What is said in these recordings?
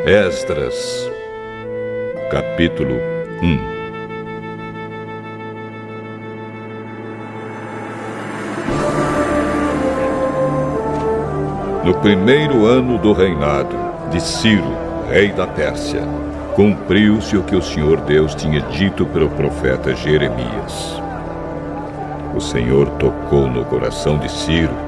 Esdras, capítulo 1. No primeiro ano do reinado de Ciro, rei da Pérsia, cumpriu-se o que o Senhor Deus tinha dito pelo profeta Jeremias. O Senhor tocou no coração de Ciro,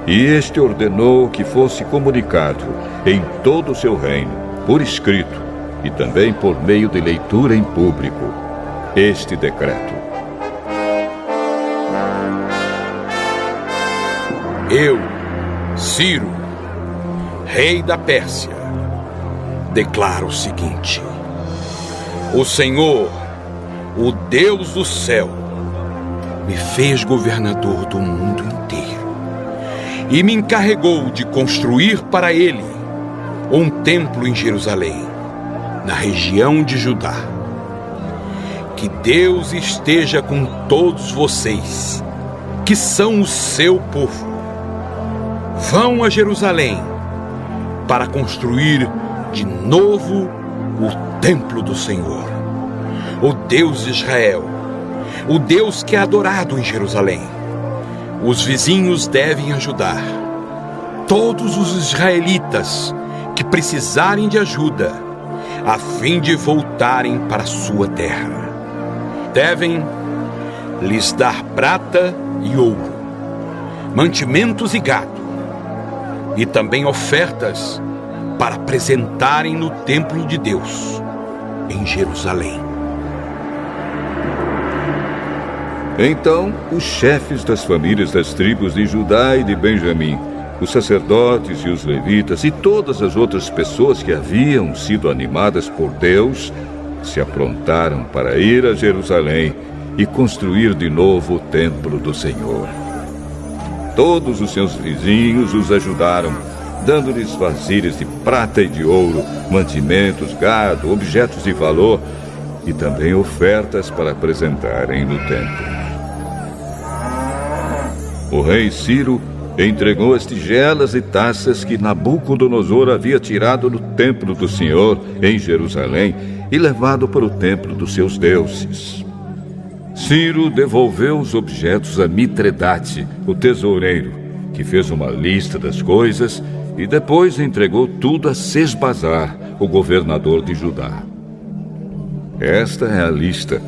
e este ordenou que fosse comunicado em todo o seu reino, por escrito, e também por meio de leitura em público, este decreto. Eu, Ciro, rei da Pérsia, declaro o seguinte: o Senhor, o Deus do céu, me fez governador do mundo inteiro e me encarregou de construir para ele um templo em Jerusalém, na região de Judá. Que Deus esteja com todos vocês, que são o seu povo. Vão a Jerusalém para construir de novo o templo do Senhor, o Deus de Israel, o Deus que é adorado em Jerusalém. Os vizinhos devem ajudar. Todos os israelitas que precisarem de ajuda, a fim de voltarem para a sua terra, devem lhes dar prata e ouro, mantimentos e gado, e também ofertas para apresentarem no templo de Deus, em Jerusalém. Então, os chefes das famílias das tribos de Judá e de Benjamim, os sacerdotes e os levitas e todas as outras pessoas que haviam sido animadas por Deus, se aprontaram para ir a Jerusalém e construir de novo o templo do Senhor. Todos os seus vizinhos os ajudaram, dando-lhes vasilhas de prata e de ouro, mantimentos, gado, objetos de valor e também ofertas para apresentarem no templo. O rei Ciro entregou as tigelas e taças que Nabucodonosor havia tirado do templo do Senhor em Jerusalém e levado para o templo dos seus deuses. Ciro devolveu os objetos a Mitredate, o tesoureiro, que fez uma lista das coisas e depois entregou tudo a Sesbazar, o governador de Judá. Esta é a lista: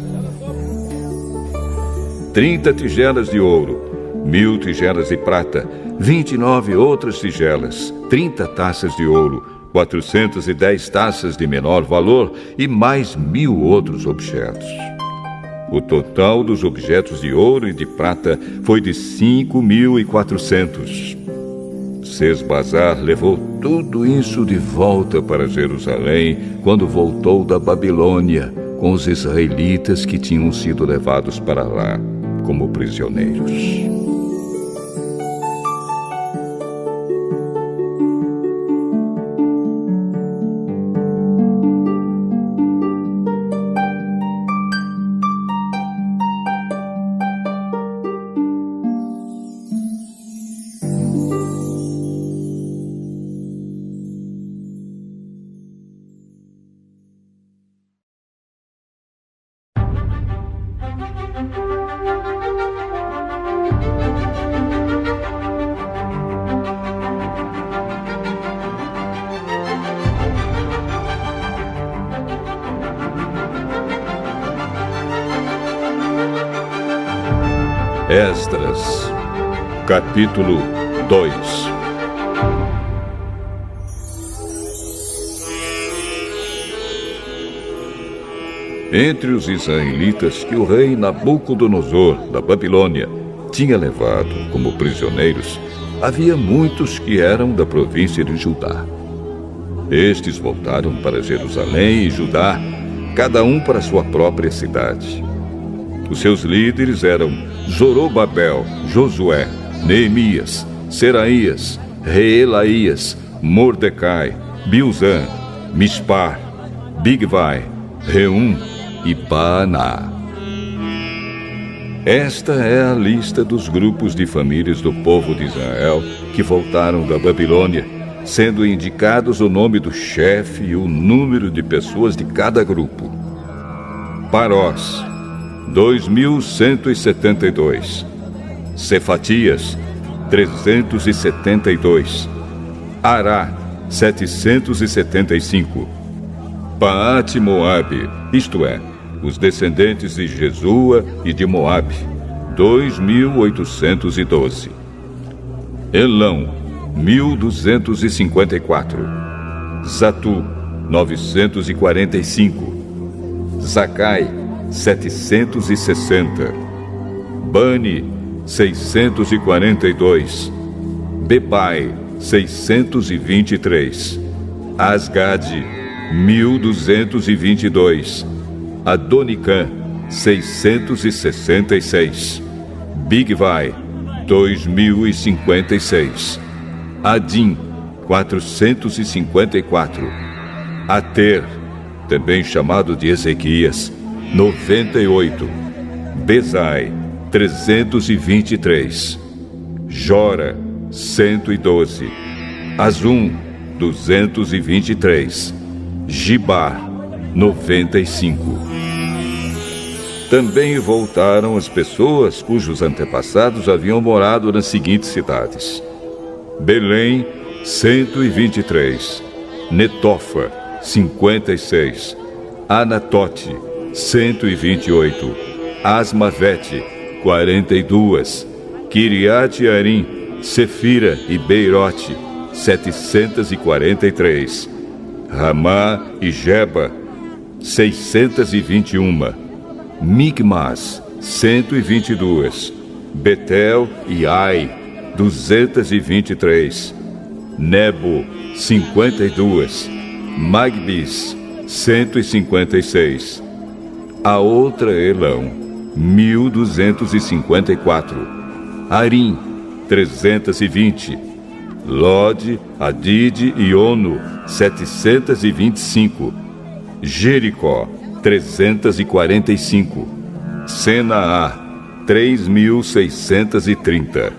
30 tigelas de ouro, 1000 tigelas de prata, 29 outras tigelas, 30 taças de ouro, 410 taças de menor valor e mais 1000 outros objetos. O total dos objetos de ouro e de prata foi de 5.400. Sesbazar levou tudo isso de volta para Jerusalém quando voltou da Babilônia com os israelitas que tinham sido levados para lá como prisioneiros. Esdras, capítulo 2. Entre os israelitas que o rei Nabucodonosor, da Babilônia, tinha levado como prisioneiros, havia muitos que eram da província de Judá. Estes voltaram para Jerusalém e Judá, cada um para sua própria cidade. Os seus líderes eram Zorobabel, Josué, Neemias, Seraías, Reelaías, Mordecai, Bilzan, Mispar, Bigvai, Reum e Baaná. Esta é a lista dos grupos de famílias do povo de Israel que voltaram da Babilônia, sendo indicados o nome do chefe e o número de pessoas de cada grupo. Parós, 2.172. Cefatias, 372. Ará, 775. Paate Moabe, isto é, os descendentes de Jesua e de Moabe, 2.812. Elão, 1.254. Zatu, 945. Zacai, 760. Bani, 642. Bebai, 623. Asgade, 1.222. Adonicã, 666. Bigvai, 2.056. Adim, 454. Ater, também chamado de Ezequias, 98. Bezai, 323. Jora, 112. Azum, 223. Gibar, 95. Também voltaram as pessoas cujos antepassados haviam morado nas seguintes cidades: Belém, 123. Netofa, 56. Anatote, 128. Asmavete, 42. Kiriat-Arim, Sefira e Beirote, 743. Ramá e Geba, 621. Migmas, 122. Betel e Ai, 223. Nebo, 52. Magbis, 156. A outra Elão, 1.254. Arim, 320. Lode, Adide e Ono, 725. Jericó, 345. Senaá, 3.630.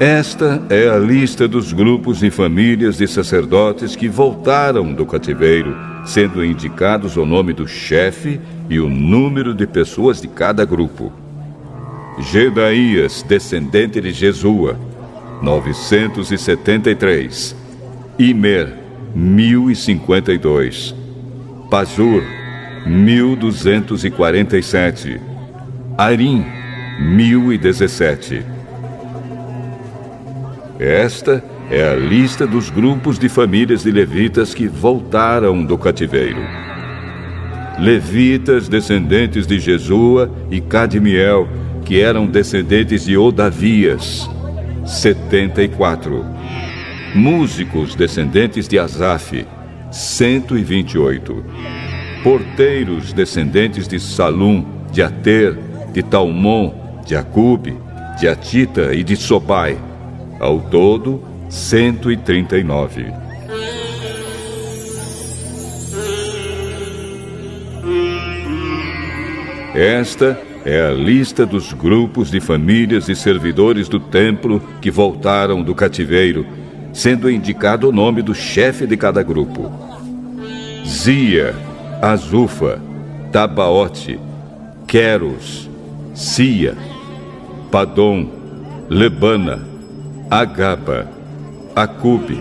Esta é a lista dos grupos e famílias de sacerdotes que voltaram do cativeiro, sendo indicados o nome do chefe e o número de pessoas de cada grupo. Gedaías, descendente de Jesua, 973. Imer, 1052. Pazur, 1247. Arim, 1017. Esta é a lista dos grupos de famílias de levitas que voltaram do cativeiro. Levitas, descendentes de Jesua e Cadmiel, que eram descendentes de Odavias, 74. Músicos, descendentes de Asaf, 128. Porteiros, descendentes de Salum, de Ater, de Talmon, de Acube, de Atita e de Sobai. Ao todo, 139. Esta é a lista dos grupos de famílias e servidores do templo que voltaram do cativeiro, sendo indicado o nome do chefe de cada grupo: Zia, Azufa, Tabaote, Queros, Sia, Padom, Lebana, Agaba, Acube,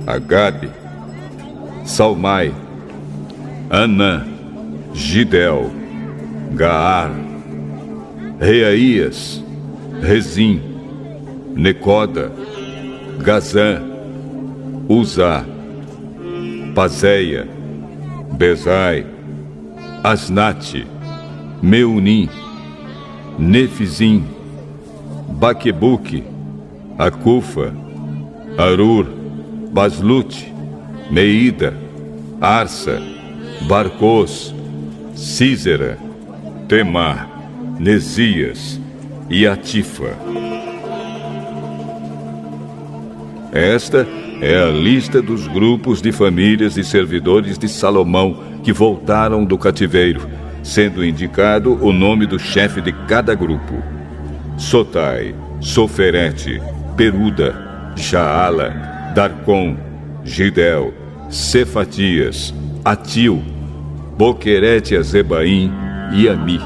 Agabe, Salmai, Anã, Gidel, Gaar, Reaías, Rezim, Necoda, Gazã, Uzá, Pazéia, Bezai, Asnate, Meunim, Nefizim, Baquebuque, Acufa, Arur, Baslute, Meida, Arsa, Barcos, Císera, Temá, Nesias e Atifa. Esta é a lista dos grupos de famílias e servidores de Salomão que voltaram do cativeiro, sendo indicado o nome do chefe de cada grupo: Sotai, Soferete, Peruda, Jaala, Darcom, Gidel, Cefatias, Atil, Boquerete-Azebaim e Ami.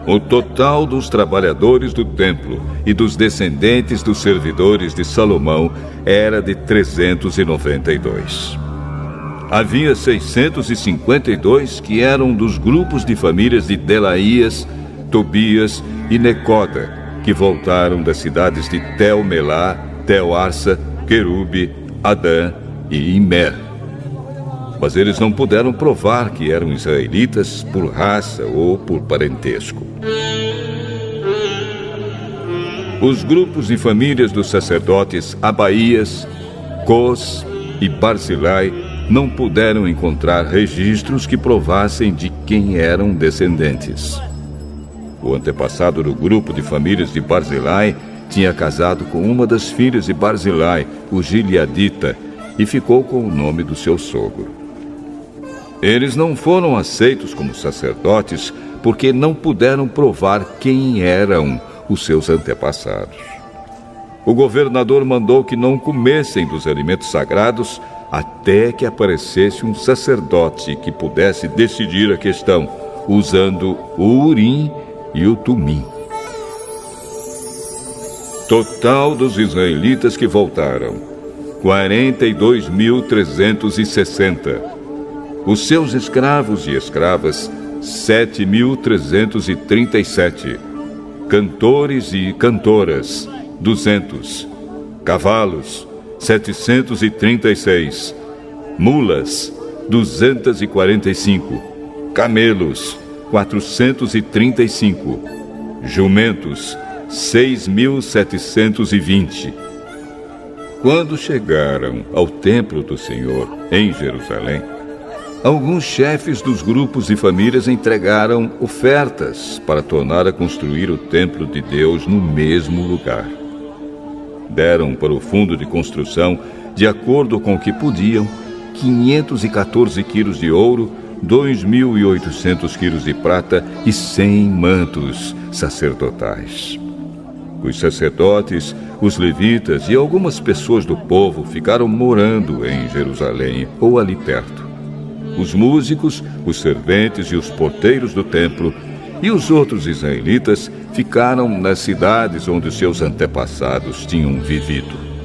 O total dos trabalhadores do templo e dos descendentes dos servidores de Salomão era de 392. Havia 652 que eram dos grupos de famílias de Delaías, Tobias e Necoda, que voltaram das cidades de Tel-Melá, Tel-Arsa, Querube, Adã e Imer. Mas eles não puderam provar que eram israelitas por raça ou por parentesco. Os grupos e famílias dos sacerdotes Abaías, Cos e Barzilai não puderam encontrar registros que provassem de quem eram descendentes. O antepassado do grupo de famílias de Barzilai tinha casado com uma das filhas de Barzilai, o Gileadita, e ficou com o nome do seu sogro. Eles não foram aceitos como sacerdotes porque não puderam provar quem eram os seus antepassados. O governador mandou que não comessem dos alimentos sagrados até que aparecesse um sacerdote que pudesse decidir a questão, usando o Urim e o Tumim. Total dos israelitas que voltaram, 42.360. Os seus escravos e escravas, 7.337. Cantores e cantoras, 200. Cavalos, 736. Mulas, 245. Camelos, 435. Jumentos, 6.720. Quando chegaram ao templo do Senhor, em Jerusalém, alguns chefes dos grupos e famílias entregaram ofertas para tornar a construir o templo de Deus no mesmo lugar. Deram para o fundo de construção, de acordo com o que podiam, 514 quilos de ouro, 2.800 quilos de prata e 100 mantos sacerdotais. Os sacerdotes, os levitas e algumas pessoas do povo ficaram morando em Jerusalém ou ali perto. Os músicos, os serventes e os porteiros do templo e os outros israelitas ficaram nas cidades onde seus antepassados tinham vivido.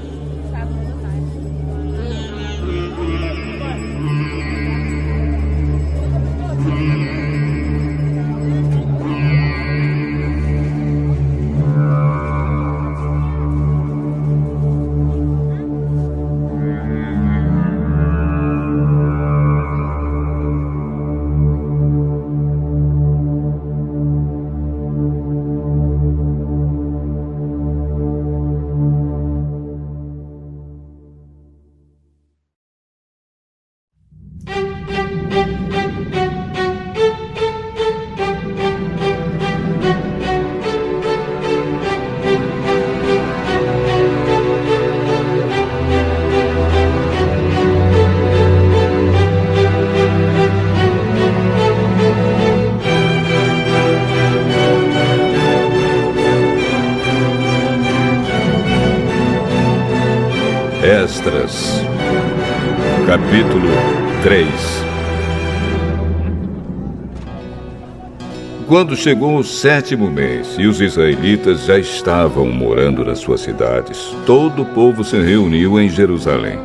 Esdras, capítulo 3. Quando chegou o 7º mês e os israelitas já estavam morando nas suas cidades, todo o povo se reuniu em Jerusalém.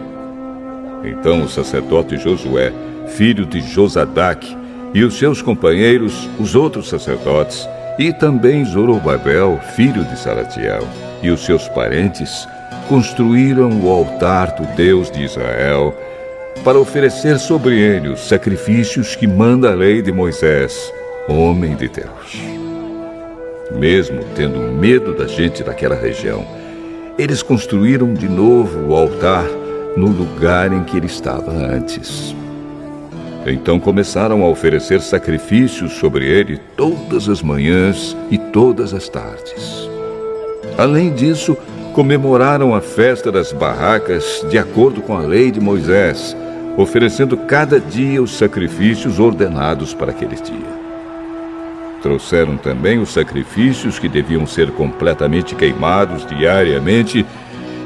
Então o sacerdote Josué, filho de Josadaque, e os seus companheiros, os outros sacerdotes, e também Zorobabel, filho de Salatiel, e os seus parentes, construíram o altar do Deus de Israel para oferecer sobre ele os sacrifícios que manda a lei de Moisés, homem de Deus. Mesmo tendo medo da gente daquela região, eles construíram de novo o altar no lugar em que ele estava antes. Então começaram a oferecer sacrifícios sobre ele todas as manhãs e todas as tardes. Além disso, comemoraram a festa das barracas de acordo com a lei de Moisés, oferecendo cada dia os sacrifícios ordenados para aquele dia. Trouxeram também os sacrifícios que deviam ser completamente queimados diariamente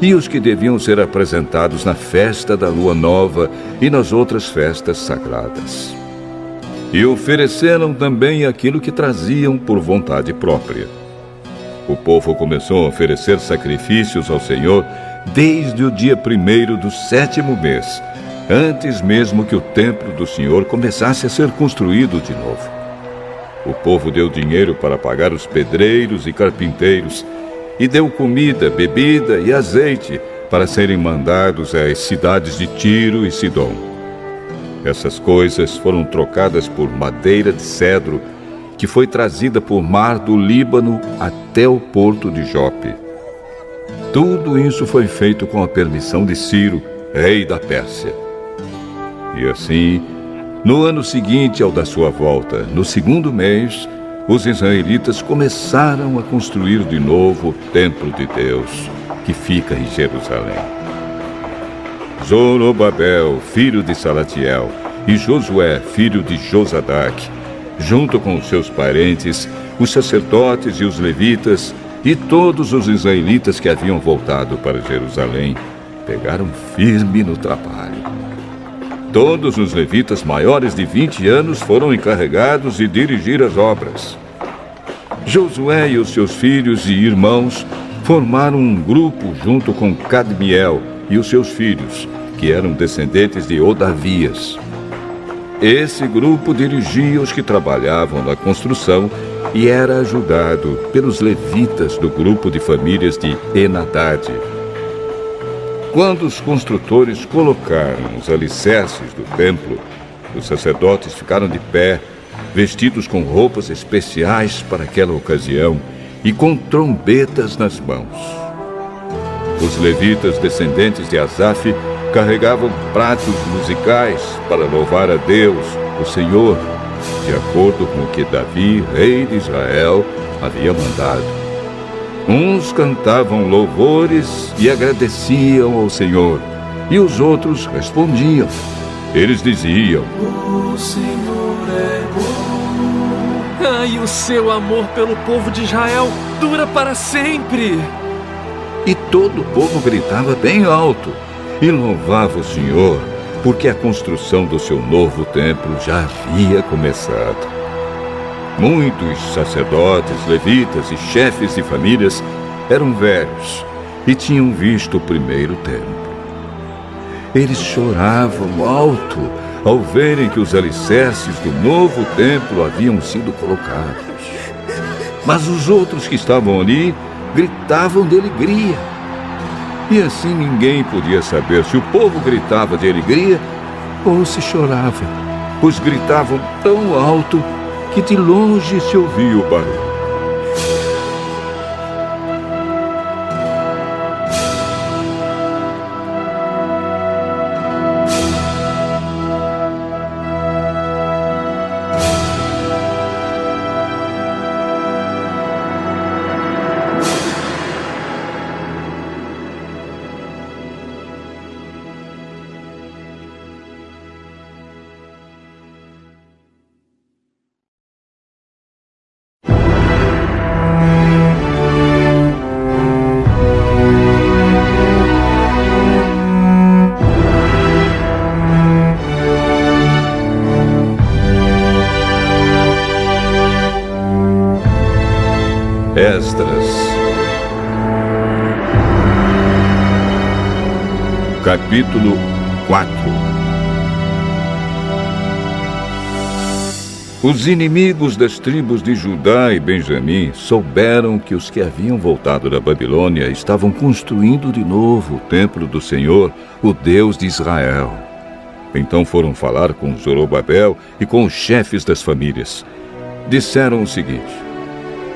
e os que deviam ser apresentados na festa da lua nova e nas outras festas sagradas. E ofereceram também aquilo que traziam por vontade própria. O povo começou a oferecer sacrifícios ao Senhor desde o dia 1º do 7º mês, antes mesmo que o templo do Senhor começasse a ser construído de novo. O povo deu dinheiro para pagar os pedreiros e carpinteiros, e deu comida, bebida e azeite para serem mandados às cidades de Tiro e Sidom. Essas coisas foram trocadas por madeira de cedro, que foi trazida por mar do Líbano até o porto de Jope. Tudo isso foi feito com a permissão de Ciro, rei da Pérsia. E assim, no ano seguinte ao da sua volta, no 2º mês, os israelitas começaram a construir de novo o templo de Deus, que fica em Jerusalém. Zorobabel, filho de Salatiel, e Josué, filho de Josadaque, junto com os seus parentes, os sacerdotes e os levitas, e todos os israelitas que haviam voltado para Jerusalém, pegaram firme no trabalho. Todos os levitas maiores de 20 anos foram encarregados de dirigir as obras. Josué e os seus filhos e irmãos formaram um grupo junto com Cadmiel e os seus filhos, que eram descendentes de Odavias. Esse grupo dirigia os que trabalhavam na construção e era ajudado pelos levitas do grupo de famílias de Enadad. Quando os construtores colocaram os alicerces do templo, os sacerdotes ficaram de pé, vestidos com roupas especiais para aquela ocasião e com trombetas nas mãos. Os levitas descendentes de Asaf carregavam pratos musicais para louvar a Deus, o Senhor, de acordo com o que Davi, rei de Israel, havia mandado. Uns cantavam louvores e agradeciam ao Senhor, e os outros respondiam. Eles diziam: O Senhor é bom. E o seu amor pelo povo de Israel dura para sempre. E todo o povo gritava bem alto e louvava o Senhor, porque a construção do seu novo templo já havia começado. Muitos sacerdotes, levitas e chefes de famílias eram velhos e tinham visto o primeiro templo. Eles choravam alto ao verem que os alicerces do novo templo haviam sido colocados. Mas os outros que estavam ali gritavam de alegria. E assim ninguém podia saber se o povo gritava de alegria ou se chorava, pois gritavam tão alto que de longe se ouvia o barulho. Esdras. Capítulo 4. Os inimigos das tribos de Judá e Benjamim souberam que os que haviam voltado da Babilônia estavam construindo de novo o templo do Senhor, o Deus de Israel. Então foram falar com Zorobabel e com os chefes das famílias. Disseram o seguinte: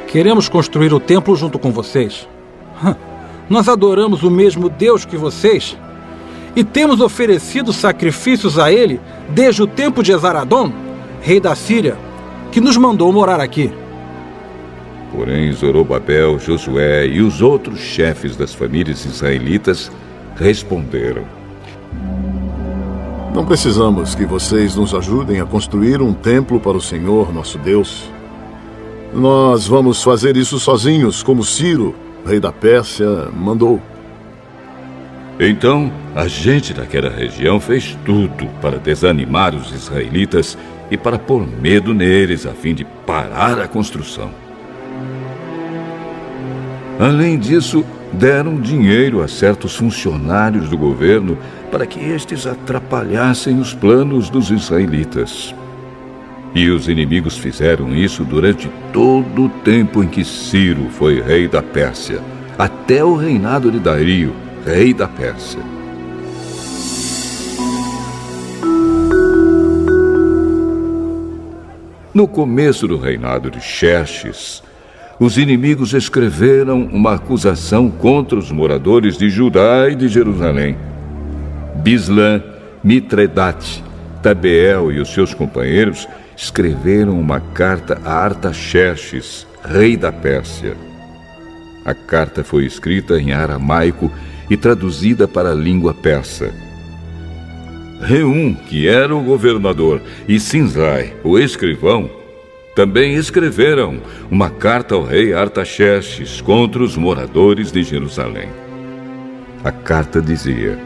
Queremos construir o templo junto com vocês. Nós adoramos o mesmo Deus que vocês e temos oferecido sacrifícios a ele desde o tempo de Esaradom, rei da Síria, que nos mandou morar aqui. Porém, Zorobabel, Josué e os outros chefes das famílias israelitas responderam: Não precisamos que vocês nos ajudem a construir um templo para o Senhor, nosso Deus. Nós vamos fazer isso sozinhos, como Ciro, rei da Pérsia, mandou. Então, a gente daquela região fez tudo para desanimar os israelitas e para pôr medo neles, a fim de parar a construção. Além disso, deram dinheiro a certos funcionários do governo para que estes atrapalhassem os planos dos israelitas. E os inimigos fizeram isso durante todo o tempo em que Ciro foi rei da Pérsia, até o reinado de Dario, rei da Pérsia. No começo do reinado de Xerxes, os inimigos escreveram uma acusação contra os moradores de Judá e de Jerusalém. Bislã, Mitredate, Tabeel e os seus companheiros escreveram uma carta a Artaxerxes, rei da Pérsia. A carta foi escrita em aramaico e traduzida para a língua persa. Reum, que era o governador, e Sinzai, o escrivão, também escreveram uma carta ao rei Artaxerxes contra os moradores de Jerusalém. A carta dizia: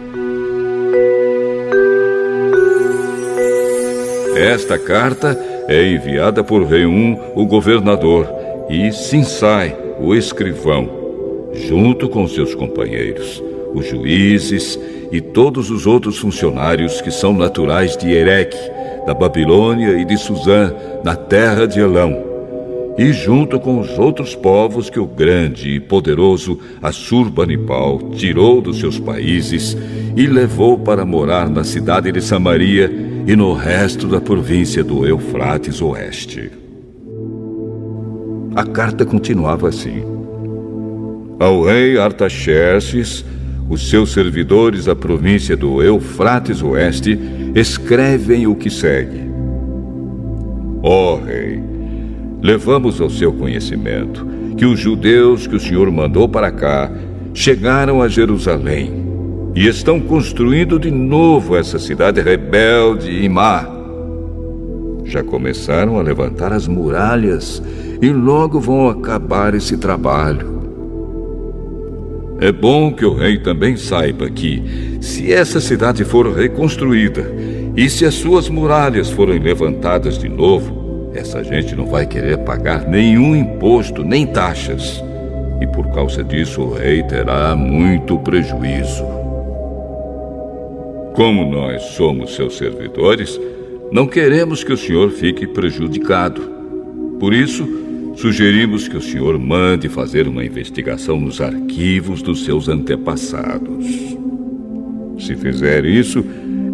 Esta carta é enviada por Reum, o governador, e Sinsai, o escrivão, junto com seus companheiros, os juízes e todos os outros funcionários que são naturais de Ereque, da Babilônia e de Suzã, na terra de Elão, e junto com os outros povos que o grande e poderoso Assurbanipal tirou dos seus países e levou para morar na cidade de Samaria e no resto da província do Eufrates Oeste. A carta continuava assim: Ao rei Artaxerxes, os seus servidores da província do Eufrates Oeste escrevem o que segue: Ó rei, levamos ao seu conhecimento que os judeus que o senhor mandou para cá chegaram a Jerusalém e estão construindo de novo essa cidade rebelde e má. Já começaram a levantar as muralhas e logo vão acabar esse trabalho. É bom que o rei também saiba que, se essa cidade for reconstruída e se as suas muralhas forem levantadas de novo, essa gente não vai querer pagar nenhum imposto nem taxas. E por causa disso o rei terá muito prejuízo. Como nós somos seus servidores, não queremos que o senhor fique prejudicado. Por isso, sugerimos que o senhor mande fazer uma investigação nos arquivos dos seus antepassados. Se fizer isso,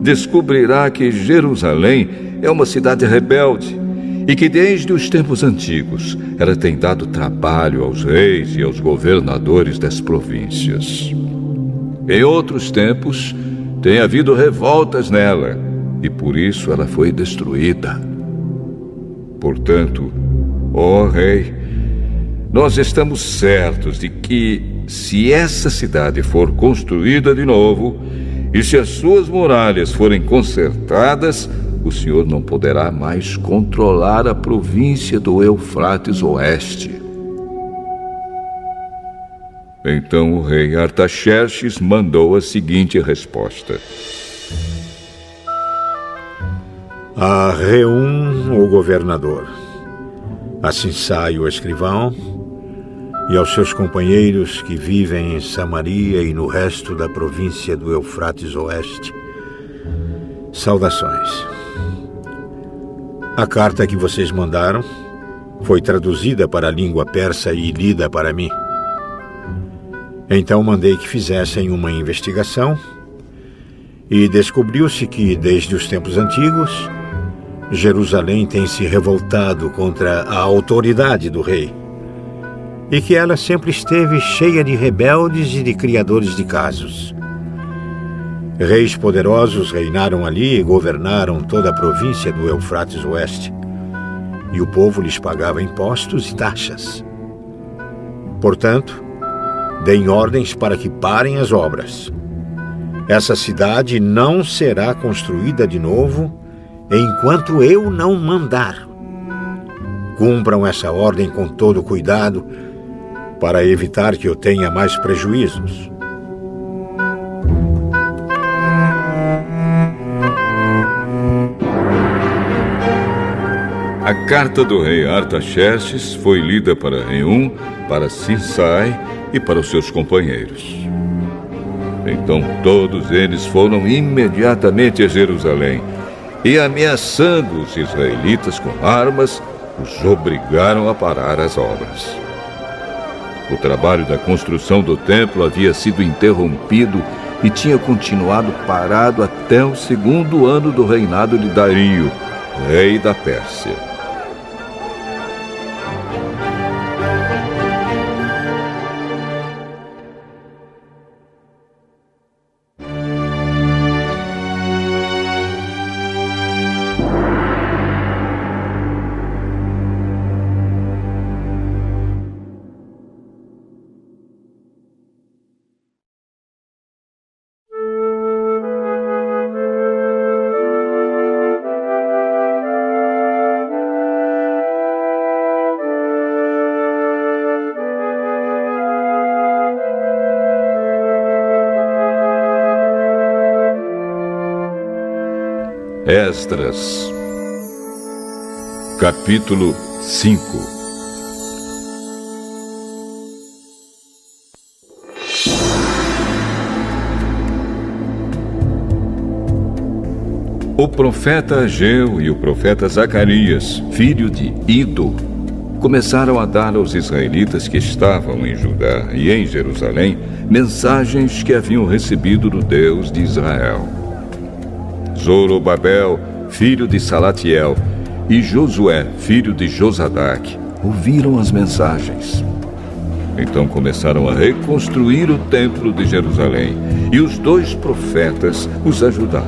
descobrirá que Jerusalém é uma cidade rebelde e que desde os tempos antigos ela tem dado trabalho aos reis e aos governadores das províncias. Em outros tempos, tem havido revoltas nela e por isso ela foi destruída. Portanto, ó rei, nós estamos certos de que, se essa cidade for construída de novo e se as suas muralhas forem consertadas, o senhor não poderá mais controlar a província do Eufrates Oeste. Então o rei Artaxerxes mandou a seguinte resposta: A Reum, o governador, a Sinsai, o escrivão, e aos seus companheiros que vivem em Samaria e no resto da província do Eufrates Oeste, saudações. A carta que vocês mandaram foi traduzida para a língua persa e lida para mim. Então mandei que fizessem uma investigação e descobriu-se que, desde os tempos antigos, Jerusalém tem se revoltado contra a autoridade do rei e que ela sempre esteve cheia de rebeldes e de criadores de casos. Reis poderosos reinaram ali e governaram toda a província do Eufrates Oeste, e o povo lhes pagava impostos e taxas. Portanto, deem ordens para que parem as obras. Essa cidade não será construída de novo enquanto eu não mandar. Cumpram essa ordem com todo cuidado para evitar que eu tenha mais prejuízos. A carta do rei Artaxerxes foi lida para Reum, para Sinsai e para os seus companheiros. Então todos eles foram imediatamente a Jerusalém e, ameaçando os israelitas com armas, os obrigaram a parar as obras. O trabalho da construção do templo havia sido interrompido e tinha continuado parado até o 2º ano do reinado de Dario, rei da Pérsia. Esdras, capítulo 5. O profeta Ageu e o profeta Zacarias, filho de Ido, começaram a dar aos israelitas que estavam em Judá e em Jerusalém mensagens que haviam recebido do Deus de Israel. Zorobabel, filho de Salatiel, e Josué, filho de Josadaque, ouviram as mensagens. Então começaram a reconstruir o templo de Jerusalém, e os 2 profetas os ajudaram.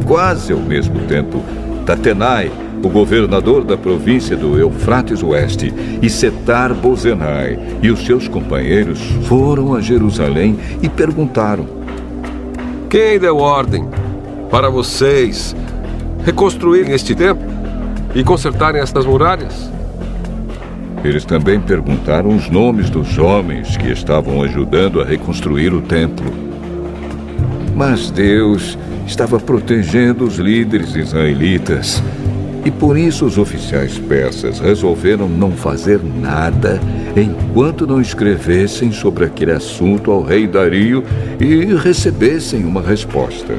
Quase ao mesmo tempo, Tatenai, o governador da província do Eufrates Oeste, e Setar-Bozenai e os seus companheiros foram a Jerusalém e perguntaram: quem deu ordem para vocês reconstruírem este templo e consertarem estas muralhas? Eles também perguntaram os nomes dos homens que estavam ajudando a reconstruir o templo. Mas Deus estava protegendo os líderes israelitas, e por isso os oficiais persas resolveram não fazer nada enquanto não escrevessem sobre aquele assunto ao rei Dario e recebessem uma resposta.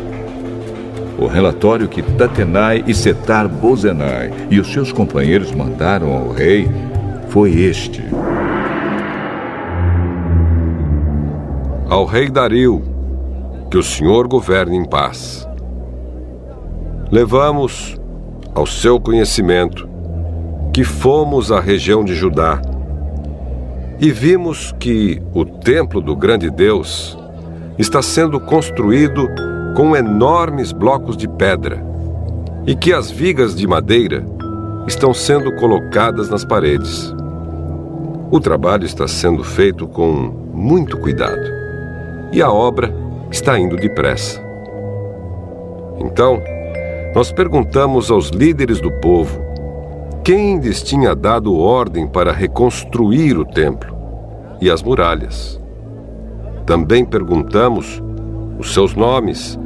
O relatório que Tatenai e Setar-Bozenai e os seus companheiros mandaram ao rei foi este: ao rei Dario, que o Senhor governe em paz. Levamos ao seu conhecimento que fomos à região de Judá e vimos que o templo do grande Deus está sendo construído com enormes blocos de pedra e que as vigas de madeira estão sendo colocadas nas paredes. O trabalho está sendo feito com muito cuidado e a obra está indo depressa. Então, nós perguntamos aos líderes do povo quem lhes tinha dado ordem para reconstruir o templo e as muralhas. Também perguntamos os seus nomes,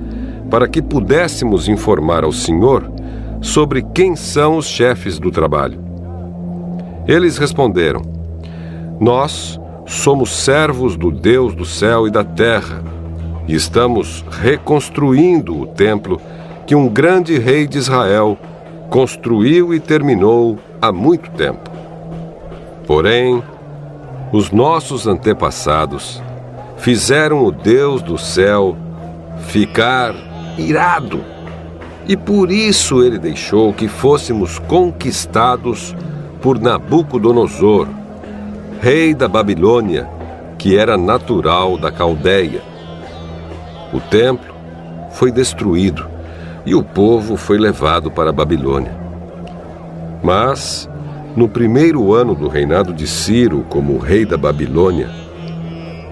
para que pudéssemos informar ao Senhor sobre quem são os chefes do trabalho. Eles responderam: nós somos servos do Deus do céu e da terra, e estamos reconstruindo o templo que um grande rei de Israel construiu e terminou há muito tempo. Porém, os nossos antepassados fizeram o Deus do céu ficar irado, e por isso ele deixou que fôssemos conquistados por Nabucodonosor, rei da Babilônia, que era natural da Caldeia. O templo foi destruído e o povo foi levado para a Babilônia. Mas, no 1º ano do reinado de Ciro como rei da Babilônia,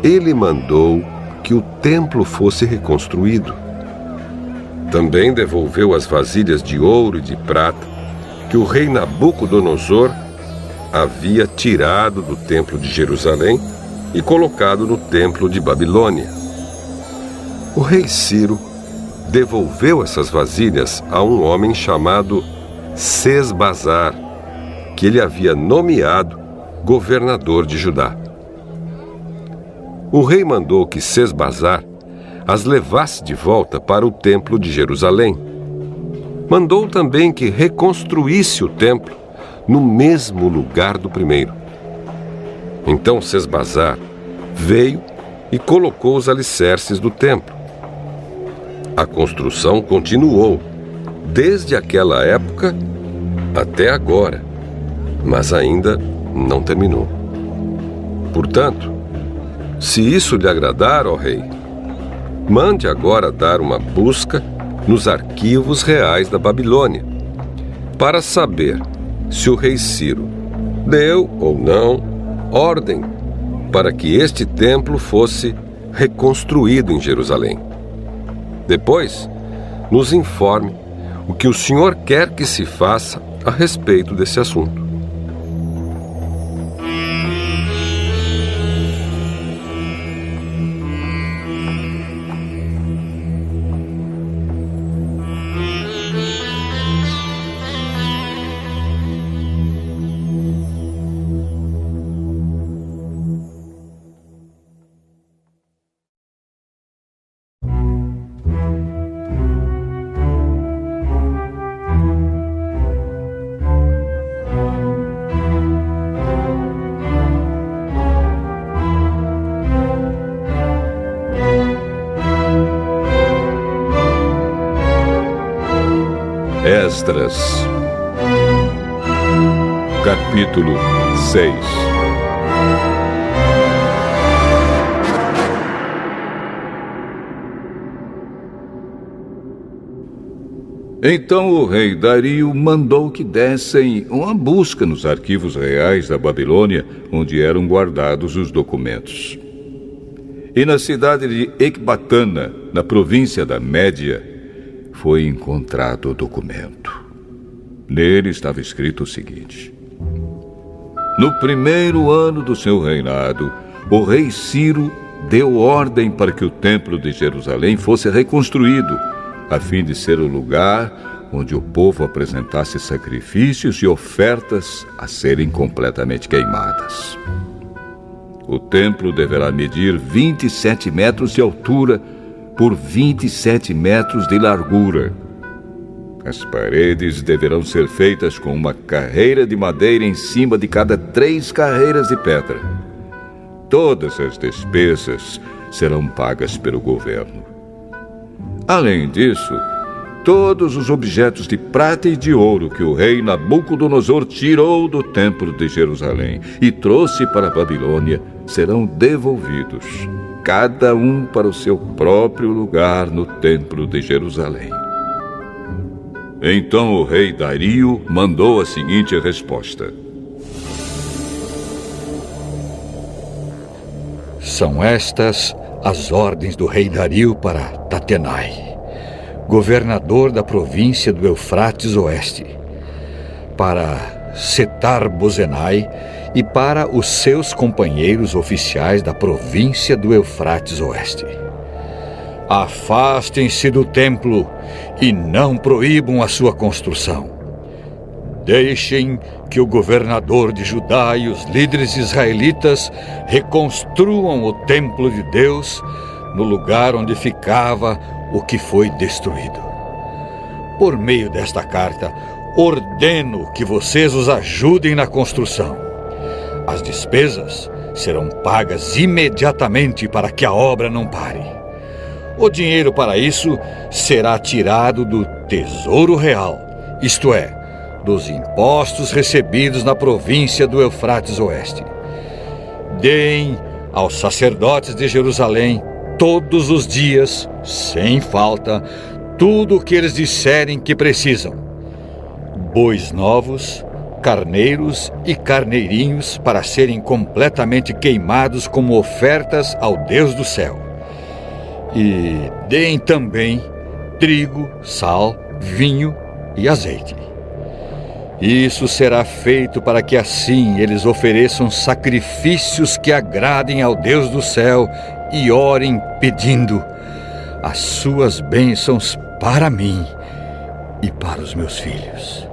ele mandou que o templo fosse reconstruído. Também devolveu as vasilhas de ouro e de prata que o rei Nabucodonosor havia tirado do templo de Jerusalém e colocado no templo de Babilônia. O rei Ciro devolveu essas vasilhas a um homem chamado Sesbazar, que ele havia nomeado governador de Judá. O rei mandou que Sesbazar as levasse de volta para o templo de Jerusalém. Mandou também que reconstruísse o templo no mesmo lugar do primeiro. Então Sesbazar veio e colocou os alicerces do templo. A construção continuou desde aquela época até agora, mas ainda não terminou. Portanto, se isso lhe agradar, ó rei, mande agora dar uma busca nos arquivos reais da Babilônia, para saber se o rei Ciro deu ou não ordem para que este templo fosse reconstruído em Jerusalém. Depois, nos informe o que o senhor quer que se faça a respeito desse assunto. Esdras, capítulo 6. Então o rei Dario mandou que dessem uma busca nos arquivos reais da Babilônia, onde eram guardados os documentos. E na cidade de Ecbatana, na província da Média, foi encontrado o documento. Nele estava escrito o seguinte: no primeiro ano do seu reinado, o rei Ciro deu ordem para que o templo de Jerusalém fosse reconstruído, a fim de ser o lugar onde o povo apresentasse sacrifícios e ofertas a serem completamente queimadas. O templo deverá medir 27 metros de altura por 27 metros de largura. As paredes deverão ser feitas com uma carreira de madeira em cima de cada 3 carreiras de pedra. Todas as despesas serão pagas pelo governo. Além disso, todos os objetos de prata e de ouro que o rei Nabucodonosor tirou do templo de Jerusalém e trouxe para a Babilônia serão devolvidos, cada um para o seu próprio lugar no templo de Jerusalém. Então o rei Dario mandou a seguinte resposta: são estas as ordens do rei Dario para Tatenai, governador da província do Eufrates Oeste, para Setar-Bozenai e para os seus companheiros oficiais da província do Eufrates Oeste. Afastem-se do templo e não proíbam a sua construção. Deixem que o governador de Judá e os líderes israelitas reconstruam o templo de Deus no lugar onde ficava o que foi destruído. Por meio desta carta, ordeno que vocês os ajudem na construção. As despesas serão pagas imediatamente para que a obra não pare. O dinheiro para isso será tirado do Tesouro Real, isto é, dos impostos recebidos na província do Eufrates Oeste. Deem aos sacerdotes de Jerusalém todos os dias, sem falta, tudo o que eles disserem que precisam: bois novos, carneiros e carneirinhos para serem completamente queimados como ofertas ao Deus do céu. E deem também trigo, sal, vinho e azeite. Isso será feito para que assim eles ofereçam sacrifícios que agradem ao Deus do céu e orem pedindo as suas bênçãos para mim e para os meus filhos.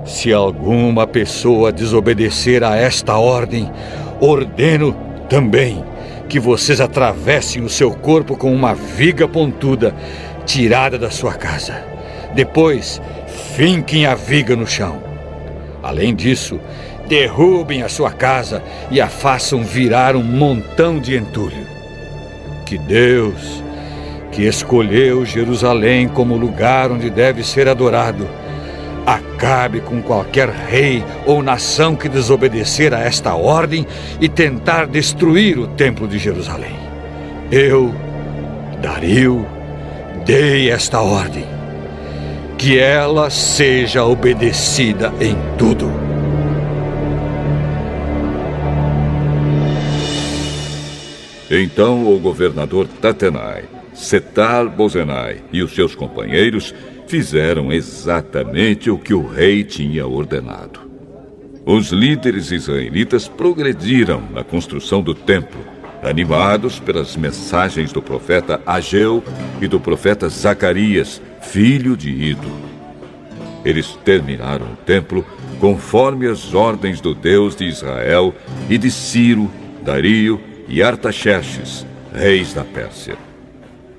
Se alguma pessoa desobedecer a esta ordem, ordeno também que vocês atravessem o seu corpo com uma viga pontuda tirada da sua casa. Depois, finquem a viga no chão. Além disso, derrubem a sua casa e a façam virar um montão de entulho. Que Deus, que escolheu Jerusalém como lugar onde deve ser adorado, acabe com qualquer rei ou nação que desobedecer a esta ordem e tentar destruir o templo de Jerusalém. Eu, Dario, dei esta ordem. Que ela seja obedecida em tudo. Então o governador Tatenai, Setar-Bozenai e os seus companheiros fizeram exatamente o que o rei tinha ordenado. Os líderes israelitas progrediram na construção do templo, animados pelas mensagens do profeta Ageu e do profeta Zacarias, filho de Ido. Eles terminaram o templo conforme as ordens do Deus de Israel e de Ciro, Dario e Artaxerxes, reis da Pérsia.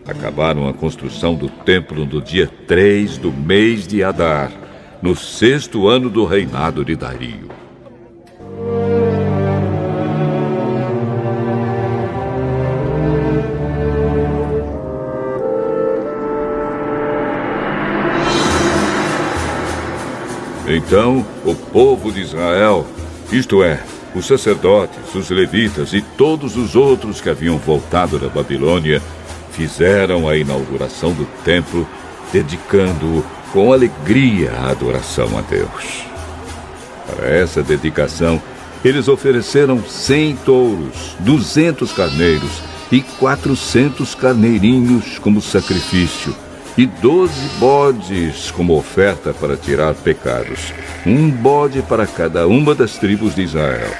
Acabaram a construção do templo no dia 3 do mês de Adar, no 6º ano do reinado de Dario. Então o povo de Israel, isto é, os sacerdotes, os levitas e todos os outros que haviam voltado da Babilônia, fizeram a inauguração do templo, dedicando-o com alegria à adoração a Deus. Para essa dedicação, eles ofereceram 100 touros, 200 carneiros e 400 carneirinhos como sacrifício, e 12 bodes como oferta para tirar pecados, um bode para cada uma das tribos de Israel.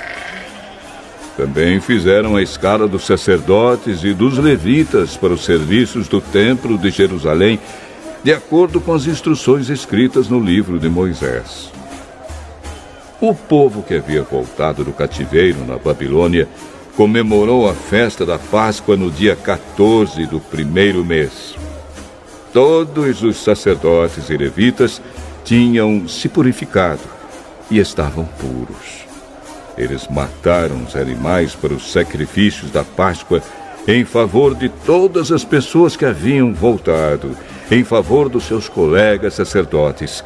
Também fizeram a escala dos sacerdotes e dos levitas para os serviços do templo de Jerusalém, de acordo com as instruções escritas no livro de Moisés. O povo que havia voltado do cativeiro na Babilônia comemorou a festa da Páscoa no dia 14 do primeiro mês. Todos os sacerdotes e levitas tinham se purificado e estavam puros. Eles mataram os animais para os sacrifícios da Páscoa em favor de todas as pessoas que haviam voltado, em favor dos seus colegas sacerdotes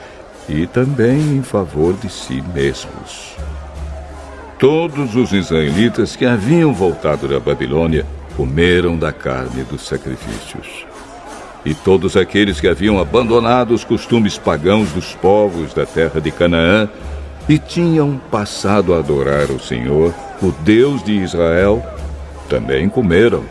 e também em favor de si mesmos. Todos os israelitas que haviam voltado da Babilônia comeram da carne dos sacrifícios. E todos aqueles que haviam abandonado os costumes pagãos dos povos da terra de Canaã e tinham passado a adorar o Senhor, o Deus de Israel, também comeram.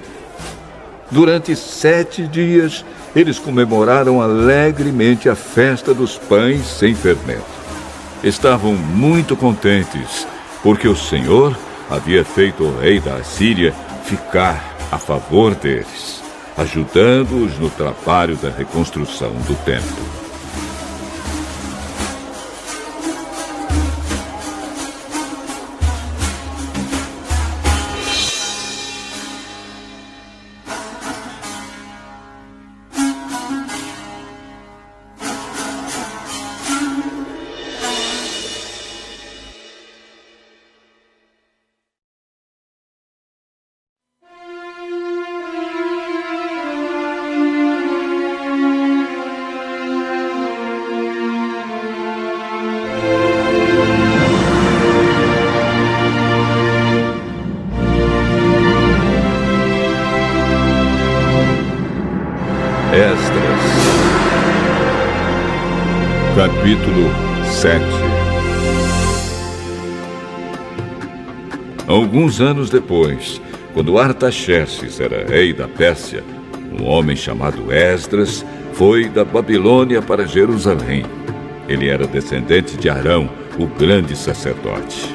Durante 7 dias, eles comemoraram alegremente a festa dos pães sem fermento. Estavam muito contentes, porque o Senhor havia feito o rei da Assíria ficar a favor deles, ajudando-os no trabalho da reconstrução do templo. Capítulo 7. Alguns anos depois, quando Artaxerxes era rei da Pérsia, um homem chamado Esdras foi da Babilônia para Jerusalém. Ele era descendente de Arão, o grande sacerdote.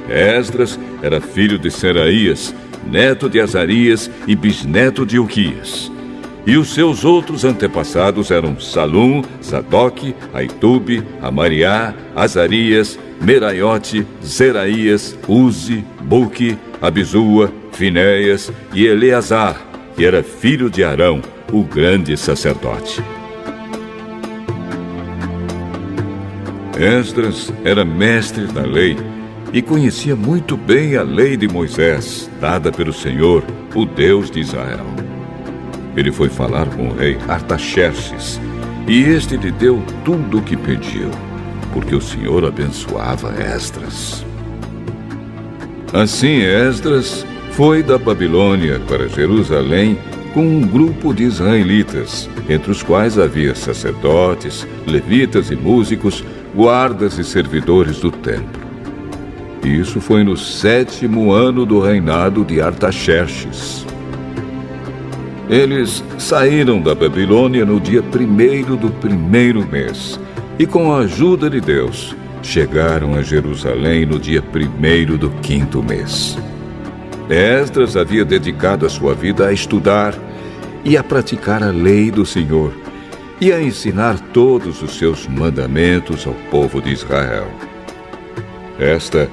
Esdras era filho de Seraías, neto de Azarias e bisneto de Ilquias. E os seus outros antepassados eram Salum, Sadoque, Aitube, Amariá, Azarias, Meraiote, Zeraías, Uzi, Buque, Abizua, Finéias e Eleazar, que era filho de Arão, o grande sacerdote. Esdras era mestre da lei e conhecia muito bem a lei de Moisés, dada pelo Senhor, o Deus de Israel. Ele foi falar com o rei Artaxerxes, e este lhe deu tudo o que pediu, porque o Senhor abençoava Esdras. Assim Esdras foi da Babilônia para Jerusalém com um grupo de israelitas, entre os quais havia sacerdotes, levitas e músicos, guardas e servidores do templo. Isso foi no 7º ano do reinado de Artaxerxes. Eles saíram da Babilônia no dia 1º do 1º mês e, com a ajuda de Deus, chegaram a Jerusalém no dia 1º do 5º mês. Esdras havia dedicado a sua vida a estudar e a praticar a lei do Senhor e a ensinar todos os seus mandamentos ao povo de Israel. Esta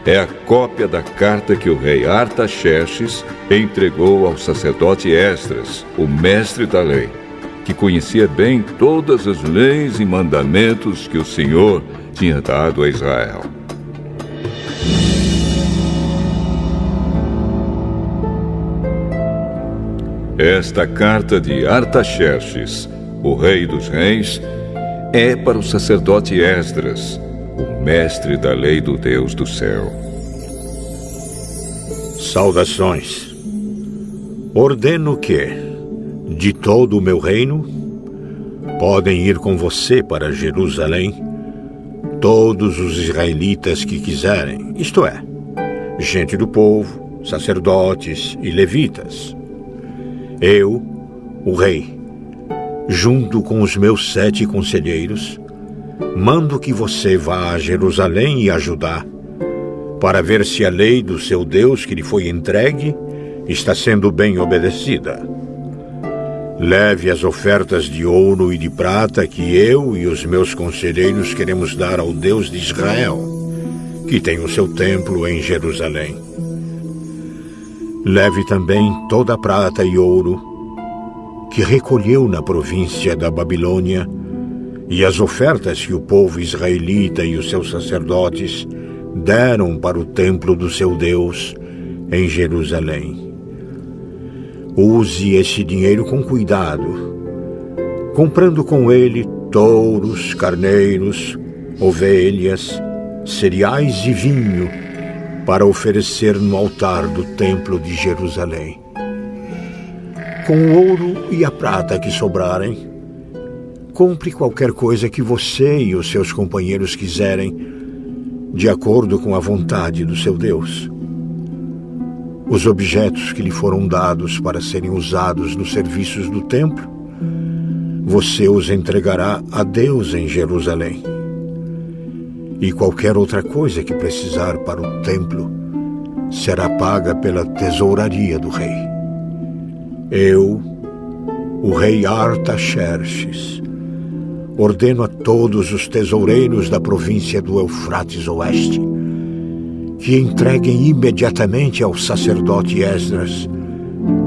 é a cópia da carta que o rei Artaxerxes entregou ao sacerdote Esdras, o mestre da lei, que conhecia bem todas as leis e mandamentos que o Senhor tinha dado a Israel. Esta carta de Artaxerxes, o rei dos reis, é para o sacerdote Esdras, o mestre da lei do Deus do céu. Saudações. Ordeno que, de todo o meu reino, podem ir com você para Jerusalém todos os israelitas que quiserem, isto é, gente do povo, sacerdotes e levitas. Eu, o rei, junto com os meus 7 conselheiros, mando que você vá a Jerusalém e a Judá, para ver se a lei do seu Deus que lhe foi entregue está sendo bem obedecida. Leve as ofertas de ouro e de prata que eu e os meus conselheiros queremos dar ao Deus de Israel, que tem o seu templo em Jerusalém. Leve também toda a prata e ouro que recolheu na província da Babilônia e as ofertas que o povo israelita e os seus sacerdotes deram para o templo do seu Deus em Jerusalém. Use esse dinheiro com cuidado, comprando com ele touros, carneiros, ovelhas, cereais e vinho para oferecer no altar do templo de Jerusalém. Com o ouro e a prata que sobrarem, compre qualquer coisa que você e os seus companheiros quiserem, de acordo com a vontade do seu Deus. Os objetos que lhe foram dados para serem usados nos serviços do templo, você os entregará a Deus em Jerusalém. E qualquer outra coisa que precisar para o templo será paga pela tesouraria do rei. Eu, o rei Artaxerxes, ordeno a todos os tesoureiros da província do Eufrates Oeste que entreguem imediatamente ao sacerdote Esdras,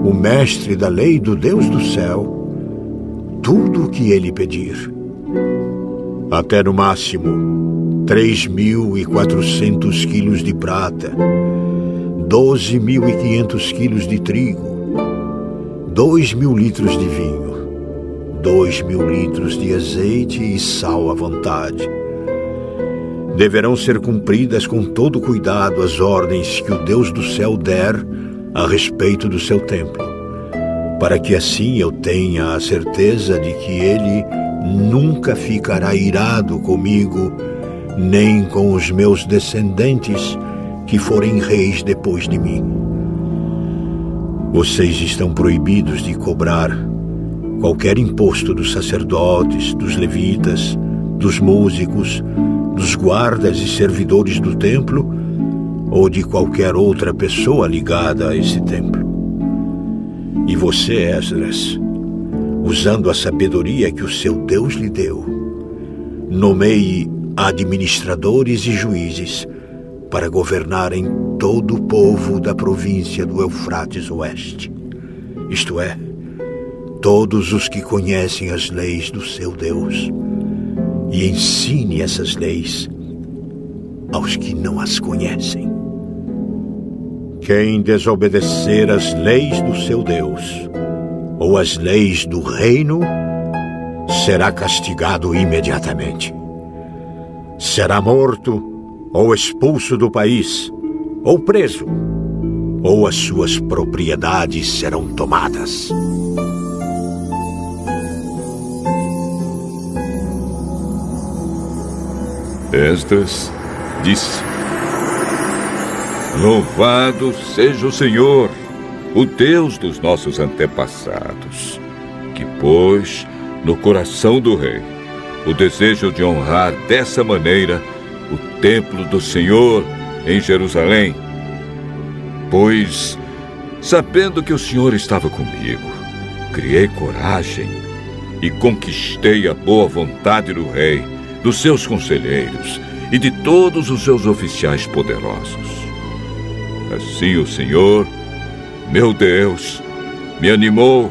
o mestre da lei do Deus do céu, tudo o que ele pedir. Até no máximo 3.400 quilos de prata, 12.500 quilos de trigo, 2.000 litros de vinho, 2.000 litros de azeite e sal à vontade. Deverão ser cumpridas com todo cuidado as ordens que o Deus do céu der a respeito do seu templo, para que assim eu tenha a certeza de que ele nunca ficará irado comigo, nem com os meus descendentes que forem reis depois de mim. Vocês estão proibidos de cobrar qualquer imposto dos sacerdotes, dos levitas, dos músicos, dos guardas e servidores do templo ou de qualquer outra pessoa ligada a esse templo. E você, Esdras, usando a sabedoria que o seu Deus lhe deu, nomeie administradores e juízes para governarem todo o povo da província do Eufrates Oeste, isto é, todos os que conhecem as leis do seu Deus, e ensine essas leis aos que não as conhecem. Quem desobedecer às leis do seu Deus ou às leis do reino será castigado imediatamente. Será morto ou expulso do país, ou preso, ou as suas propriedades serão tomadas. Esdras disse: Louvado seja o Senhor, o Deus dos nossos antepassados, que pôs no coração do rei o desejo de honrar dessa maneira o templo do Senhor em Jerusalém. Pois, sabendo que o Senhor estava comigo, criei coragem e conquistei a boa vontade do rei, dos seus conselheiros e de todos os seus oficiais poderosos. Assim o Senhor, meu Deus, me animou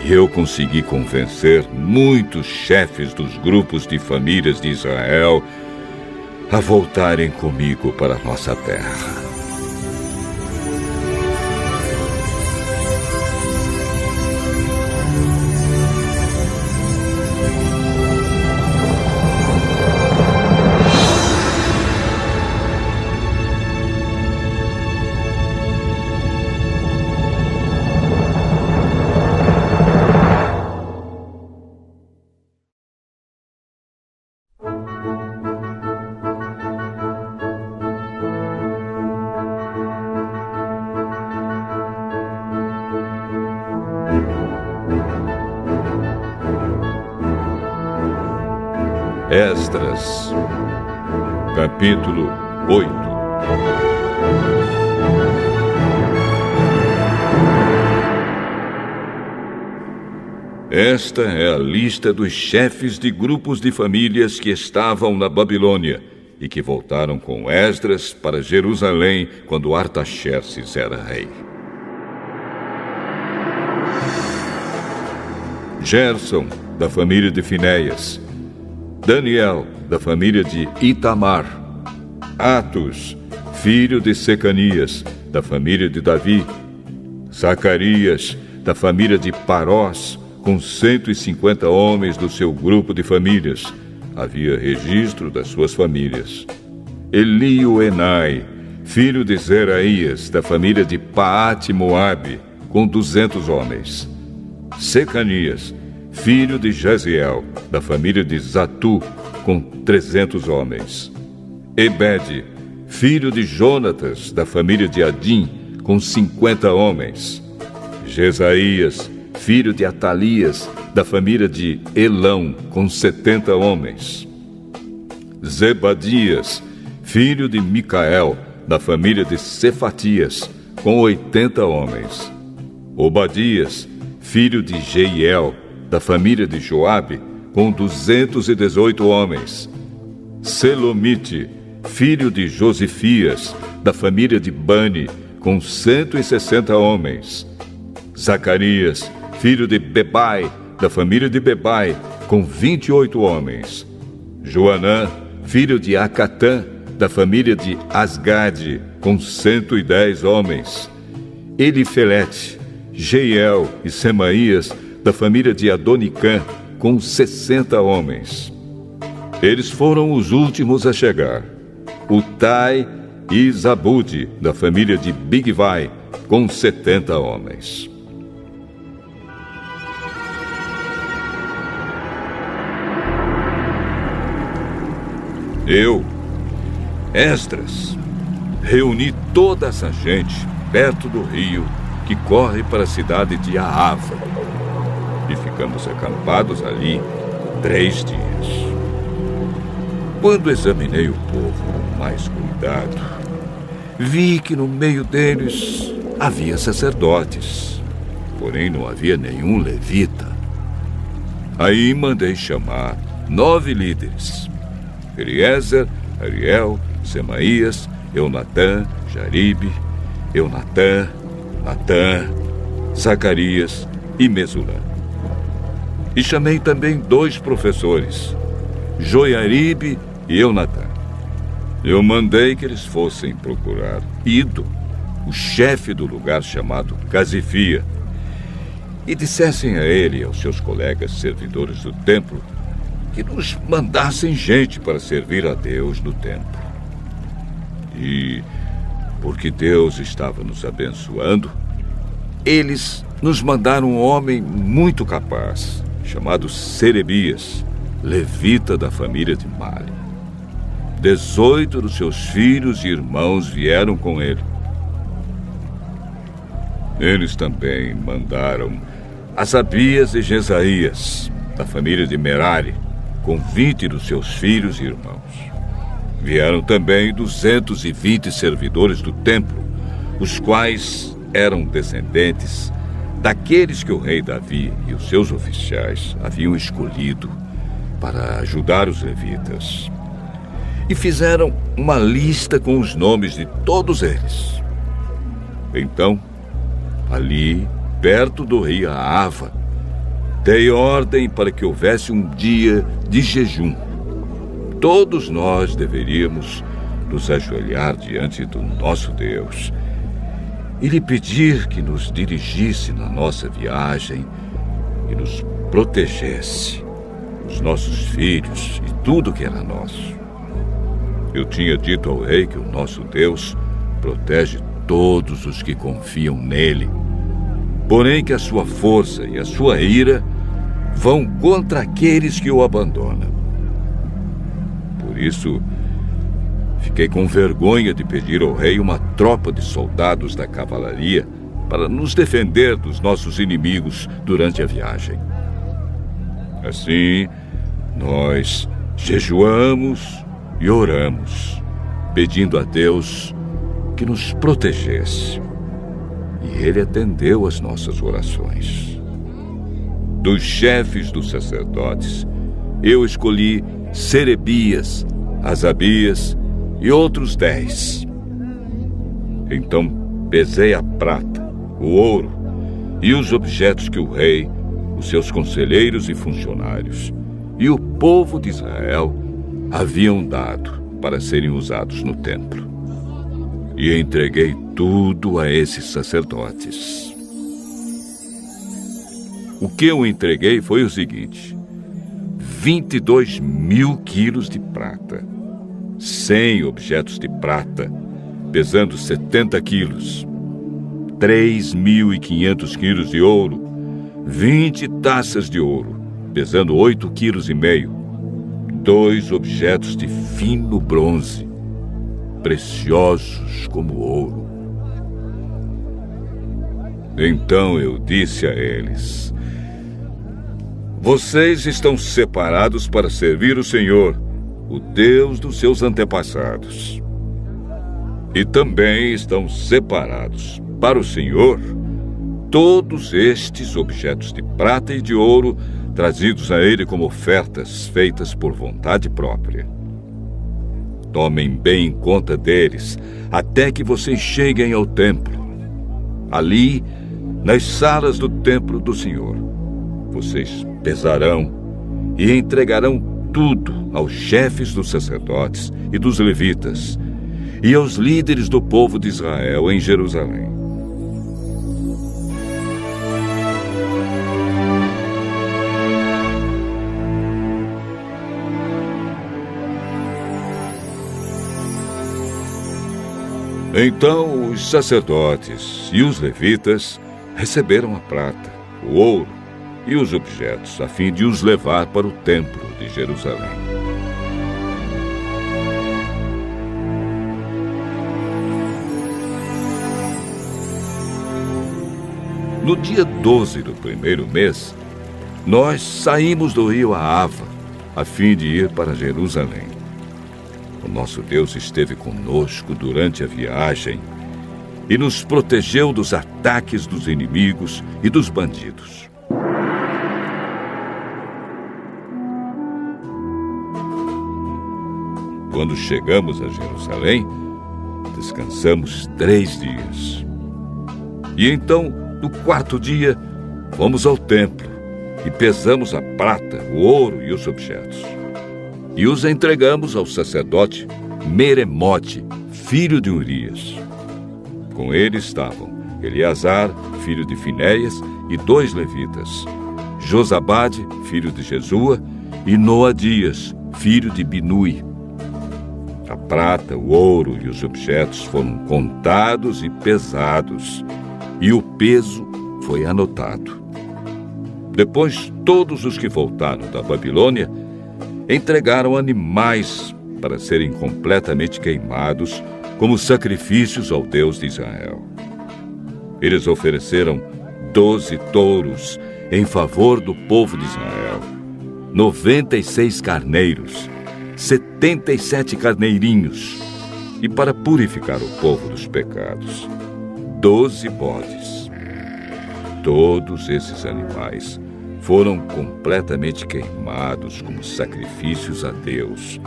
e eu consegui convencer muitos chefes dos grupos de famílias de Israel a voltarem comigo para a nossa terra. Esdras, capítulo 8. Esta é a lista dos chefes de grupos de famílias que estavam na Babilônia e que voltaram com Esdras para Jerusalém quando Artaxerxes era rei. Gerson, da família de Finéias. Daniel, da família de Itamar. Atos, filho de Secanias, da família de Davi. Zacarias, da família de Parós, com 150 homens do seu grupo de famílias. Havia registro das suas famílias. Elioenai, filho de Zeraías, da família de Paate-Moabe, com 200 homens. Secanias, filho de Jaziel, da família de Zatu, com 300 homens. Ebede, filho de Jonatas, da família de Adim, com 50 homens. Jesaías, filho de Atalias, da família de Elão, com 70 homens. Zebadias, filho de Micael, da família de Cefatias, com 80 homens. Obadias, filho de Jeiel, da família de Joabe, com 218 homens. Selomite, filho de Josifias, da família de Bani, com 160 homens. Zacarias, filho de Bebai, da família de Bebai, com 28 homens. Joanã, filho de Acatã, da família de Asgade, com 110 homens. Elifelete, Jeiel e Semaías, da família de Adonicã, com 60 homens. Eles foram os últimos a chegar. Utai e Zabude, da família de Bigvai, com 70 homens. Eu, Esdras, reuni toda essa gente perto do rio que corre para a cidade de Ahava. E ficamos acampados ali 3 dias. Quando examinei o povo com mais cuidado, vi que no meio deles havia sacerdotes, porém não havia nenhum levita, Aí mandei chamar 9 líderes: Eliezer, Ariel, Semaías, Eunatã, Jaribe, Eunatã, Natã, Zacarias e Mesulã. E chamei também 2 professores, Joiaribe e Eunatã. Eu mandei que eles fossem procurar Ido, o chefe do lugar chamado Casifia, e dissessem a ele e aos seus colegas servidores do templo que nos mandassem gente para servir a Deus no templo. E, porque Deus estava nos abençoando, eles nos mandaram um homem muito capaz, chamado Serebias, levita da família de Mali. 18 dos seus filhos e irmãos vieram com ele. Eles também mandaram Asabias e Jesaías, da família de Merari, com 20 dos seus filhos e irmãos. Vieram também 220 servidores do templo, os quais eram descendentes daqueles que o rei Davi e os seus oficiais haviam escolhido para ajudar os levitas. E fizeram uma lista com os nomes de todos eles. Então, ali, perto do rio Ahava, dei ordem para que houvesse um dia de jejum. Todos nós deveríamos nos ajoelhar diante do nosso Deus e lhe pedir que nos dirigisse na nossa viagem e nos protegesse, os nossos filhos e tudo que era nosso. Eu tinha dito ao rei que o nosso Deus protege todos os que confiam nele, porém que a sua força e a sua ira vão contra aqueles que o abandonam. Por isso, fiquei com vergonha de pedir ao rei uma tropa de soldados da cavalaria para nos defender dos nossos inimigos durante a viagem. Assim, nós jejuamos e oramos, pedindo a Deus que nos protegesse. E ele atendeu às nossas orações. Dos chefes dos sacerdotes, eu escolhi Serebias, Asabias e outros 10. Então pesei a prata, o ouro e os objetos que o rei, os seus conselheiros e funcionários e o povo de Israel haviam dado para serem usados no templo. E entreguei tudo a esses sacerdotes. O que eu entreguei foi o seguinte: 22.000 quilos de prata, 100 objetos de prata, pesando 70 quilos, 3.500 quilos de ouro, 20 taças de ouro, pesando 8,5 quilos, 2 objetos de fino bronze, preciosos como ouro. Então eu disse a eles: vocês estão separados para servir o Senhor, o Deus dos seus antepassados. E também estão separados para o Senhor todos estes objetos de prata e de ouro trazidos a ele como ofertas feitas por vontade própria. Tomem bem conta deles até que vocês cheguem ao templo. Ali, nas salas do templo do Senhor, vocês pesarão e entregarão tudo aos chefes dos sacerdotes e dos levitas e aos líderes do povo de Israel em Jerusalém. Então os sacerdotes e os levitas receberam a prata, o ouro e os objetos, a fim de os levar para o templo de Jerusalém. No dia 12 do primeiro mês, nós saímos do rio Ahava, a fim de ir para Jerusalém. O nosso Deus esteve conosco durante a viagem e nos protegeu dos ataques dos inimigos e dos bandidos. quando chegamos a Jerusalém, descansamos 3 dias. E então, no 4º dia, fomos ao templo e pesamos a prata, o ouro e os objetos. E os entregamos ao sacerdote Meremote, filho de Urias. Com ele estavam Eleazar, filho de Finéias, e 2 levitas, Josabade, filho de Jesua, e Noadias, filho de Binui. A prata, o ouro e os objetos foram contados e pesados, e o peso foi anotado. Depois, todos os que voltaram da Babilônia entregaram animais para serem completamente queimados como sacrifícios ao Deus de Israel. Eles ofereceram 12 touros em favor do povo de Israel, 96 carneiros, 77 carneirinhos, e para purificar o povo dos pecados, 12 bodes. Todos esses animais foram completamente queimados como sacrifícios a Deus,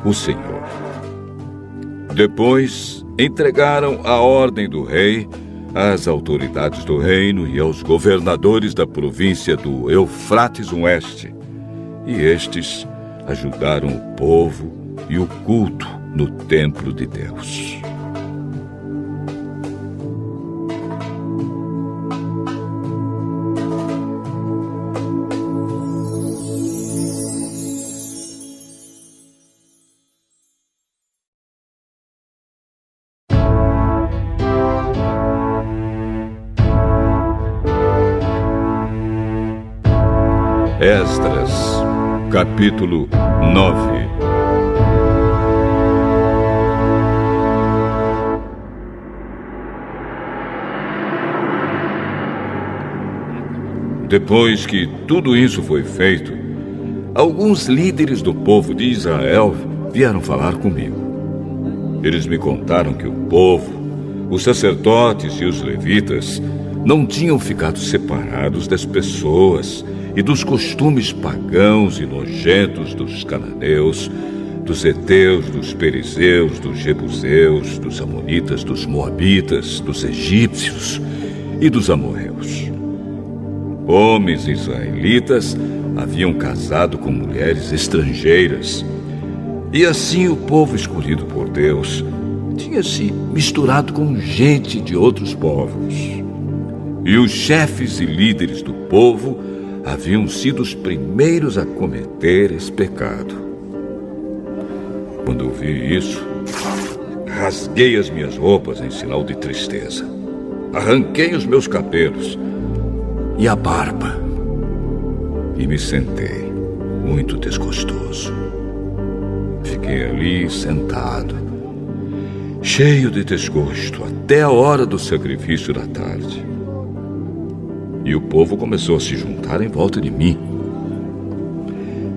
o Senhor. Depois, entregaram a ordem do rei às autoridades do reino e aos governadores da província do Eufrates Oeste, e estes ajudaram o povo e o culto no templo de Deus. Esdras, capítulo 9. Depois que tudo isso foi feito, alguns líderes do povo de Israel vieram falar comigo. Eles me contaram que o povo, os sacerdotes e os levitas não tinham ficado separados das pessoas e dos costumes pagãos e nojentos dos cananeus, dos heteus, dos perizeus, dos jebuseus, dos amonitas, dos moabitas, dos egípcios e dos amorreus. Homens israelitas haviam casado com mulheres estrangeiras, e assim o povo escolhido por Deus tinha se misturado com gente de outros povos. E os chefes e líderes do povo haviam sido os primeiros a cometer esse pecado. Quando eu vi isso, rasguei as minhas roupas em sinal de tristeza. Arranquei os meus cabelos e a barba e me sentei, muito desgostoso. Fiquei ali sentado, cheio de desgosto, até a hora do sacrifício da tarde. E o povo começou a se juntar em volta de mim.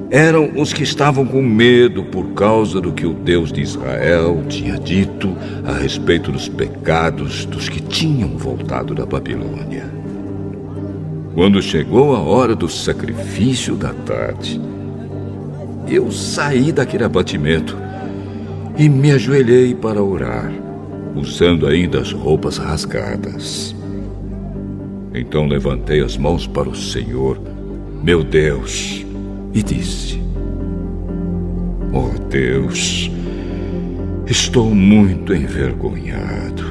Eram os que estavam com medo por causa do que o Deus de Israel tinha dito a respeito dos pecados dos que tinham voltado da Babilônia. Quando chegou a hora do sacrifício da tarde, eu saí daquele abatimento e me ajoelhei para orar, usando ainda as roupas rasgadas. Então levantei as mãos para o Senhor, meu Deus, e disse: Oh Deus, estou muito envergonhado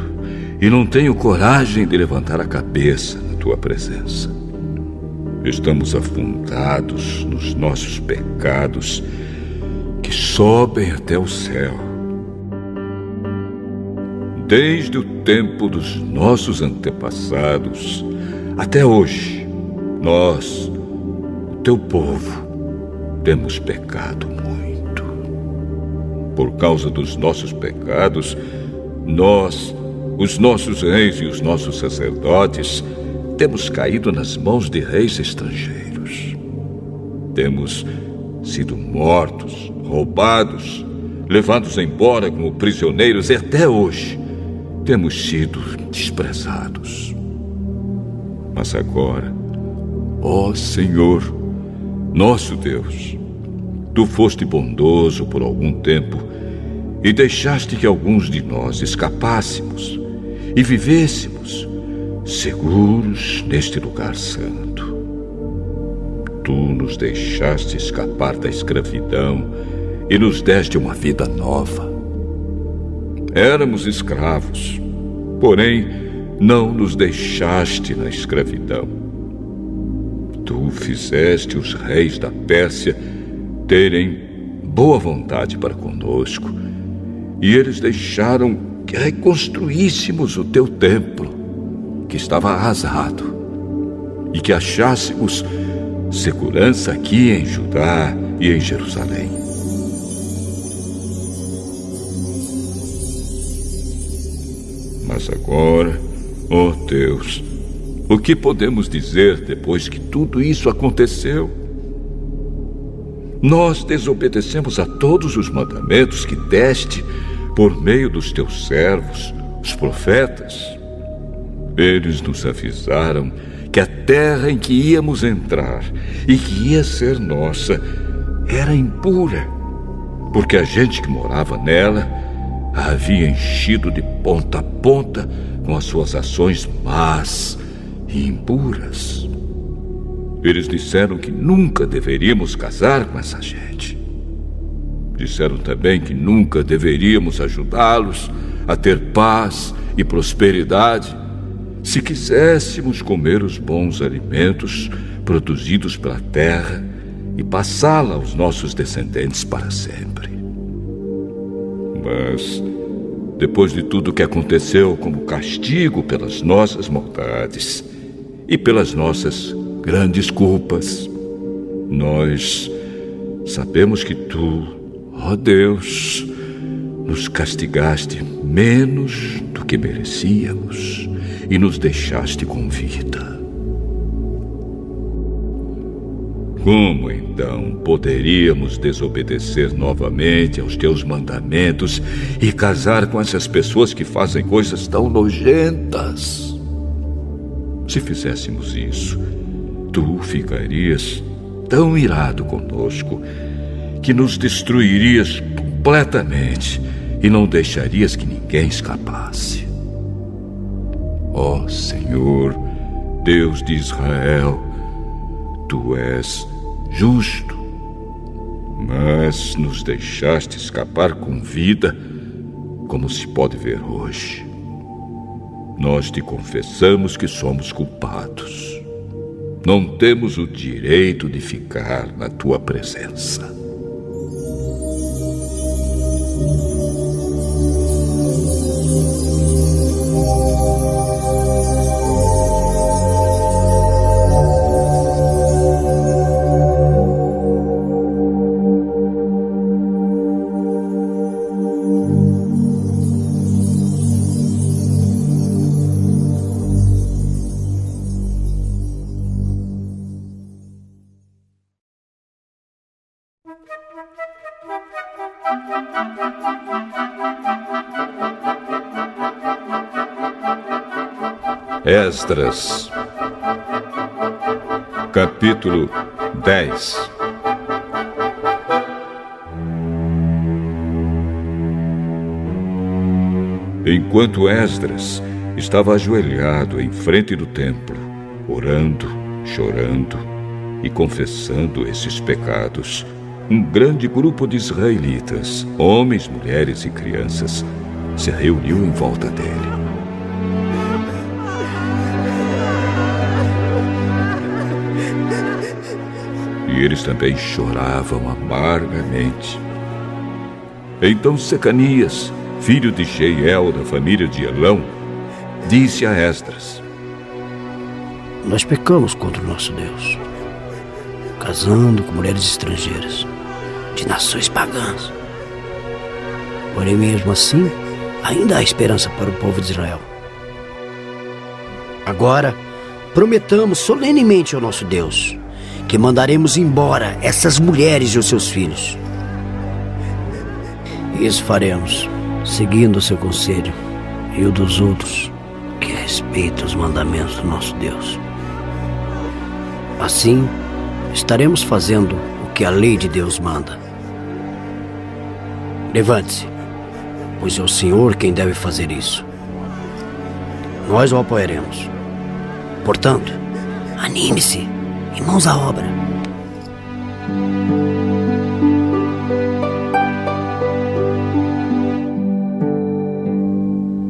e não tenho coragem de levantar a cabeça na tua presença. Estamos afundados nos nossos pecados que sobem até o céu. Desde o tempo dos nossos antepassados até hoje, nós, o teu povo, temos pecado muito. Por causa dos nossos pecados, nós, os nossos reis e os nossos sacerdotes, temos caído nas mãos de reis estrangeiros. Temos sido mortos, roubados, levados embora como prisioneiros e até hoje temos sido desprezados. Mas agora, ó Senhor, nosso Deus, Tu foste bondoso por algum tempo e deixaste que alguns de nós escapássemos e vivêssemos seguros neste lugar santo. Tu nos deixaste escapar da escravidão e nos deste uma vida nova. Éramos escravos, porém não nos deixaste na escravidão. Tu fizeste os reis da Pérsia terem boa vontade para conosco, e eles deixaram que reconstruíssemos o teu templo, que estava arrasado, e que achássemos segurança aqui em Judá e em Jerusalém. Mas agora, ó Deus, o que podemos dizer depois que tudo isso aconteceu? Nós desobedecemos a todos os mandamentos que deste por meio dos teus servos, os profetas. Eles nos avisaram que a terra em que íamos entrar e que ia ser nossa era impura, porque a gente que morava nela a havia enchido de ponta a ponta com as suas ações más e impuras. Eles disseram que nunca deveríamos casar com essa gente. Disseram também que nunca deveríamos ajudá-los a ter paz e prosperidade se quiséssemos comer os bons alimentos produzidos pela terra e passá-la aos nossos descendentes para sempre. Mas, depois de tudo o que aconteceu como castigo pelas nossas maldades e pelas nossas grandes culpas, nós sabemos que tu, ó Deus, nos castigaste menos do que merecíamos e nos deixaste com vida. Como então poderíamos desobedecer novamente aos teus mandamentos e casar com essas pessoas que fazem coisas tão nojentas? Se fizéssemos isso, tu ficarias tão irado conosco que nos destruirias completamente e não deixarias que ninguém escapasse. Ó Senhor, Deus de Israel, tu és justo, mas nos deixaste escapar com vida, como se pode ver hoje. Nós te confessamos que somos culpados. Não temos o direito de ficar na tua presença. Esdras, capítulo 10. Enquanto Esdras estava ajoelhado em frente do templo, orando, chorando e confessando esses pecados, um grande grupo de israelitas, homens, mulheres e crianças, se reuniu em volta dele. E eles também choravam amargamente. Então Secanias, filho de Jeiel, da família de Elão, disse a Esdras: Nós pecamos contra o nosso Deus, casando com mulheres estrangeiras, de nações pagãs. Porém, mesmo assim, ainda há esperança para o povo de Israel. Agora, prometamos solenemente ao nosso Deus que mandaremos embora essas mulheres e os seus filhos. Isso faremos, seguindo o seu conselho e o dos outros que respeitam os mandamentos do nosso Deus. Assim, estaremos fazendo o que a lei de Deus manda. Levante-se, pois é o Senhor quem deve fazer isso. Nós o apoiaremos. Portanto, anime-se e mãos à obra.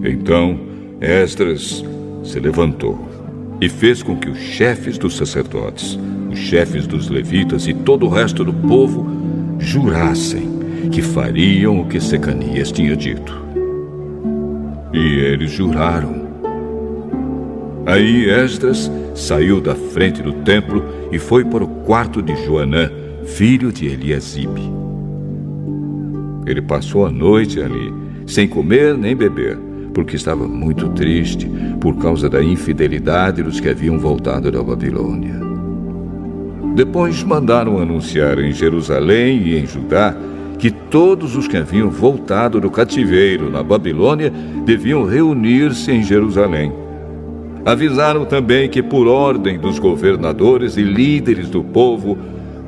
Então Esdras se levantou e fez com que os chefes dos sacerdotes, os chefes dos levitas e todo o resto do povo jurassem que fariam o que Secanias tinha dito. E eles juraram. Aí Esdras saiu da frente do templo e foi para o quarto de Joanã, filho de Eliasibe. Ele passou a noite ali, sem comer nem beber, porque estava muito triste por causa da infidelidade dos que haviam voltado da Babilônia. Depois mandaram anunciar em Jerusalém e em Judá que todos os que haviam voltado do cativeiro na Babilônia deviam reunir-se em Jerusalém. Avisaram também que, por ordem dos governadores e líderes do povo,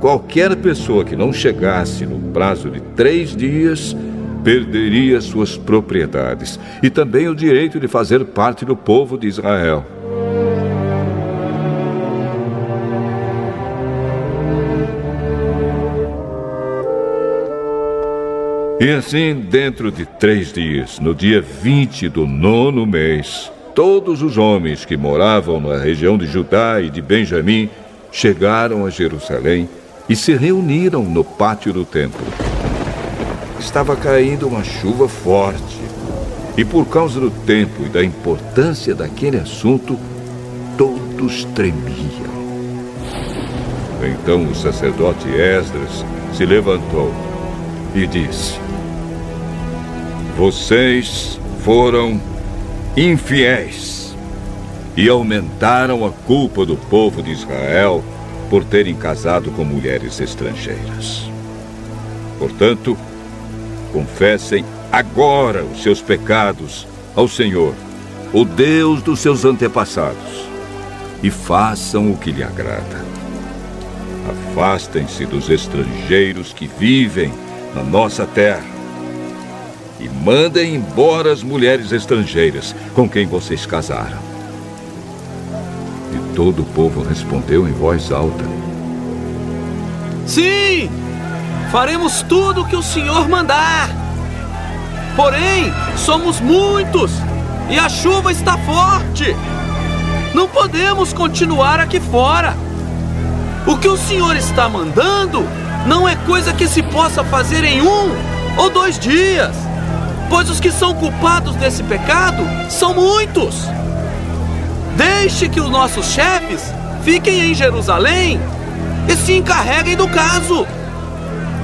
qualquer pessoa que não chegasse no prazo de 3 dias perderia suas propriedades e também o direito de fazer parte do povo de Israel. E assim, dentro de 3 dias, no dia 20 do 9º mês, todos os homens que moravam na região de Judá e de Benjamim chegaram a Jerusalém e se reuniram no pátio do templo. Estava caindo uma chuva forte e, por causa do tempo e da importância daquele assunto, todos tremiam. Então o sacerdote Esdras se levantou e disse: "Vocês foram infiéis e aumentaram a culpa do povo de Israel por terem casado com mulheres estrangeiras. Portanto, confessem agora os seus pecados ao Senhor, o Deus dos seus antepassados, e façam o que lhe agrada. Afastem-se dos estrangeiros que vivem na nossa terra e mandem embora as mulheres estrangeiras com quem vocês casaram." E todo o povo respondeu em voz alta: "Sim! Faremos tudo o que o Senhor mandar. Porém, somos muitos e a chuva está forte. Não podemos continuar aqui fora. O que o Senhor está mandando não é coisa que se possa fazer em 1 ou 2 dias, pois os que são culpados desse pecado são muitos. Deixe que os nossos chefes fiquem em Jerusalém e se encarreguem do caso.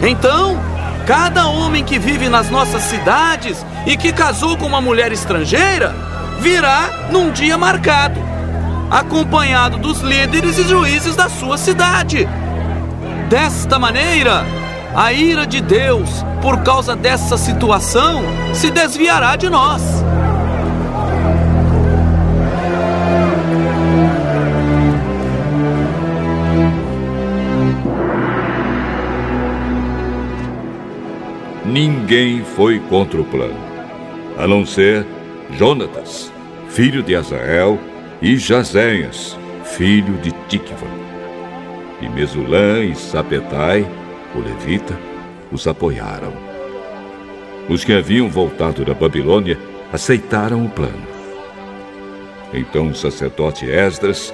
Então, cada homem que vive nas nossas cidades e que casou com uma mulher estrangeira virá num dia marcado, acompanhado dos líderes e juízes da sua cidade. Desta maneira, a ira de Deus, por causa dessa situação, se desviará de nós." Ninguém foi contra o plano, a não ser Jonatas, filho de Azael, e Jazéias, filho de Tikva. E Mesulã e Sabetai, o levita, os apoiaram. Os que haviam voltado da Babilônia aceitaram o plano. Então o sacerdote Esdras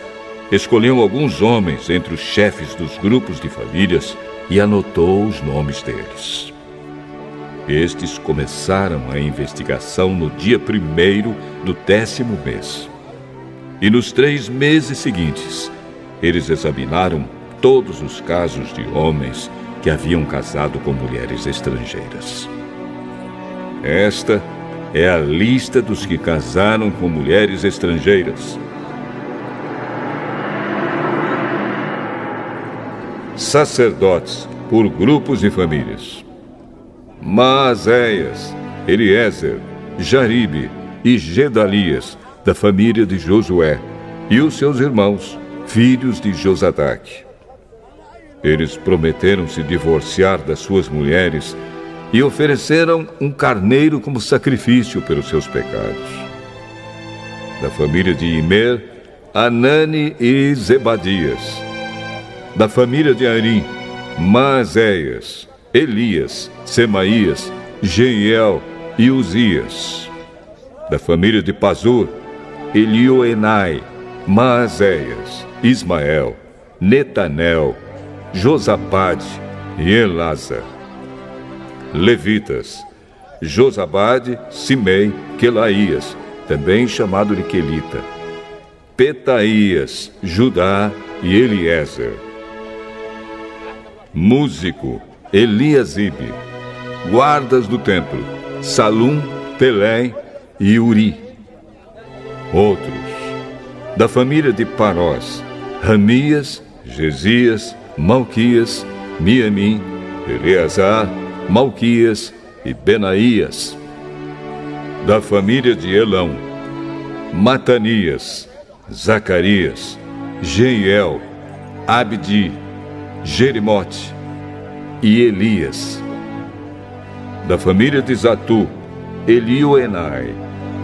escolheu alguns homens entre os chefes dos grupos de famílias e anotou os nomes deles. Estes começaram a investigação no dia 1º do 10º mês. E nos 3 meses seguintes, eles examinaram todos os casos de homens que haviam casado com mulheres estrangeiras. Esta é a lista dos que casaram com mulheres estrangeiras. Sacerdotes, por grupos e famílias: Maazéias, Eliezer, Jaribe e Gedalias, da família de Josué, e os seus irmãos, filhos de Josadaque. Eles prometeram se divorciar das suas mulheres e ofereceram um carneiro como sacrifício pelos seus pecados. Da família de Imer, Anani e Zebadias. Da família de Arim, Maazéias, Elias, Semaías, Jeiel e Uzias. Da família de Pazur, Elioenai, Maazéias, Ismael, Netanel, Josabade e Elasa. Levitas, Josabade, Simei, Quelaías, também chamado de Quelita, Petaías, Judá e Eliezer. Músico, Eliasibe. Guardas do templo, Salum, Telém e Uri. Outros, da família de Parós, Ramias, Gesias, Malquias, Miamim, Eleazar, Malquias e Benaías. Da família de Elão, Matanias, Zacarias, Jeiel, Abdi, Jerimote e Elias. Da família de Zatu, Elioenai,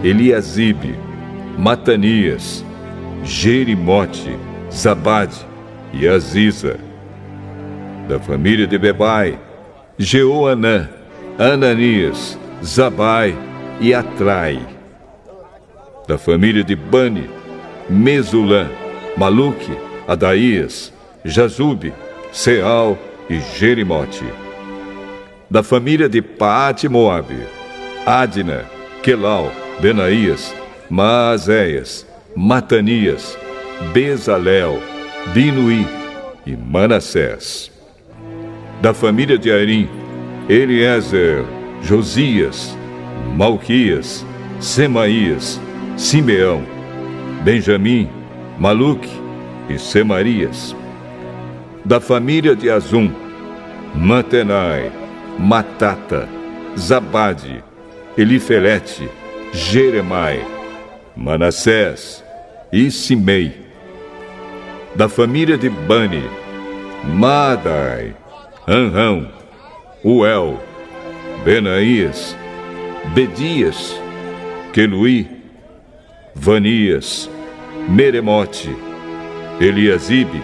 Eliasibe, Matanias, Jerimote, Zabade e Aziza. Da família de Bebai, Jeoanã, Ananias, Zabai e Atrai. Da família de Bani, Mesulã, Maluque, Adaías, Jazube, Seal e Jerimote. Da família de Paate Moabe, Adna, Quelau, Benaías, Maazéias, Matanias, Bezalel, Binuí e Manassés. Da família de Arim, Eliezer, Josias, Malquias, Semaías, Simeão, Benjamim, Maluque e Semarias. Da família de Azum, Matenai, Matata, Zabade, Elifelete, Jeremai, Manassés e Simei. Da família de Bani, Maadai, Anrão, Uel, Benaías, Bedias, Queluí, Vanias, Meremote, Eliasibe,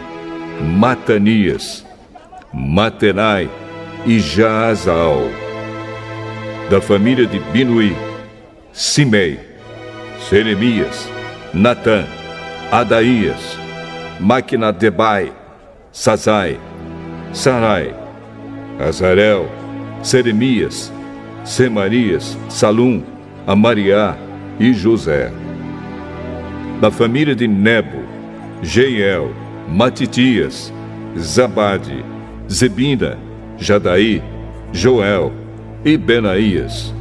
Matanias, Matenai e Jaazal. Da família de Binuí, Simei, Seremias, Natã, Adaías, Maquinadebai, Sazai, Sarai, Azarel, Seremias, Semarias, Salum, Amariá e José. Da família de Nebo, Jeiel, Matitias, Zabade, Zebina, Jadaí, Joel e Benaías.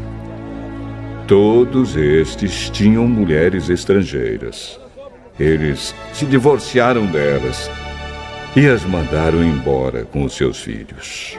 Todos estes tinham mulheres estrangeiras. Eles se divorciaram delas e as mandaram embora com os seus filhos.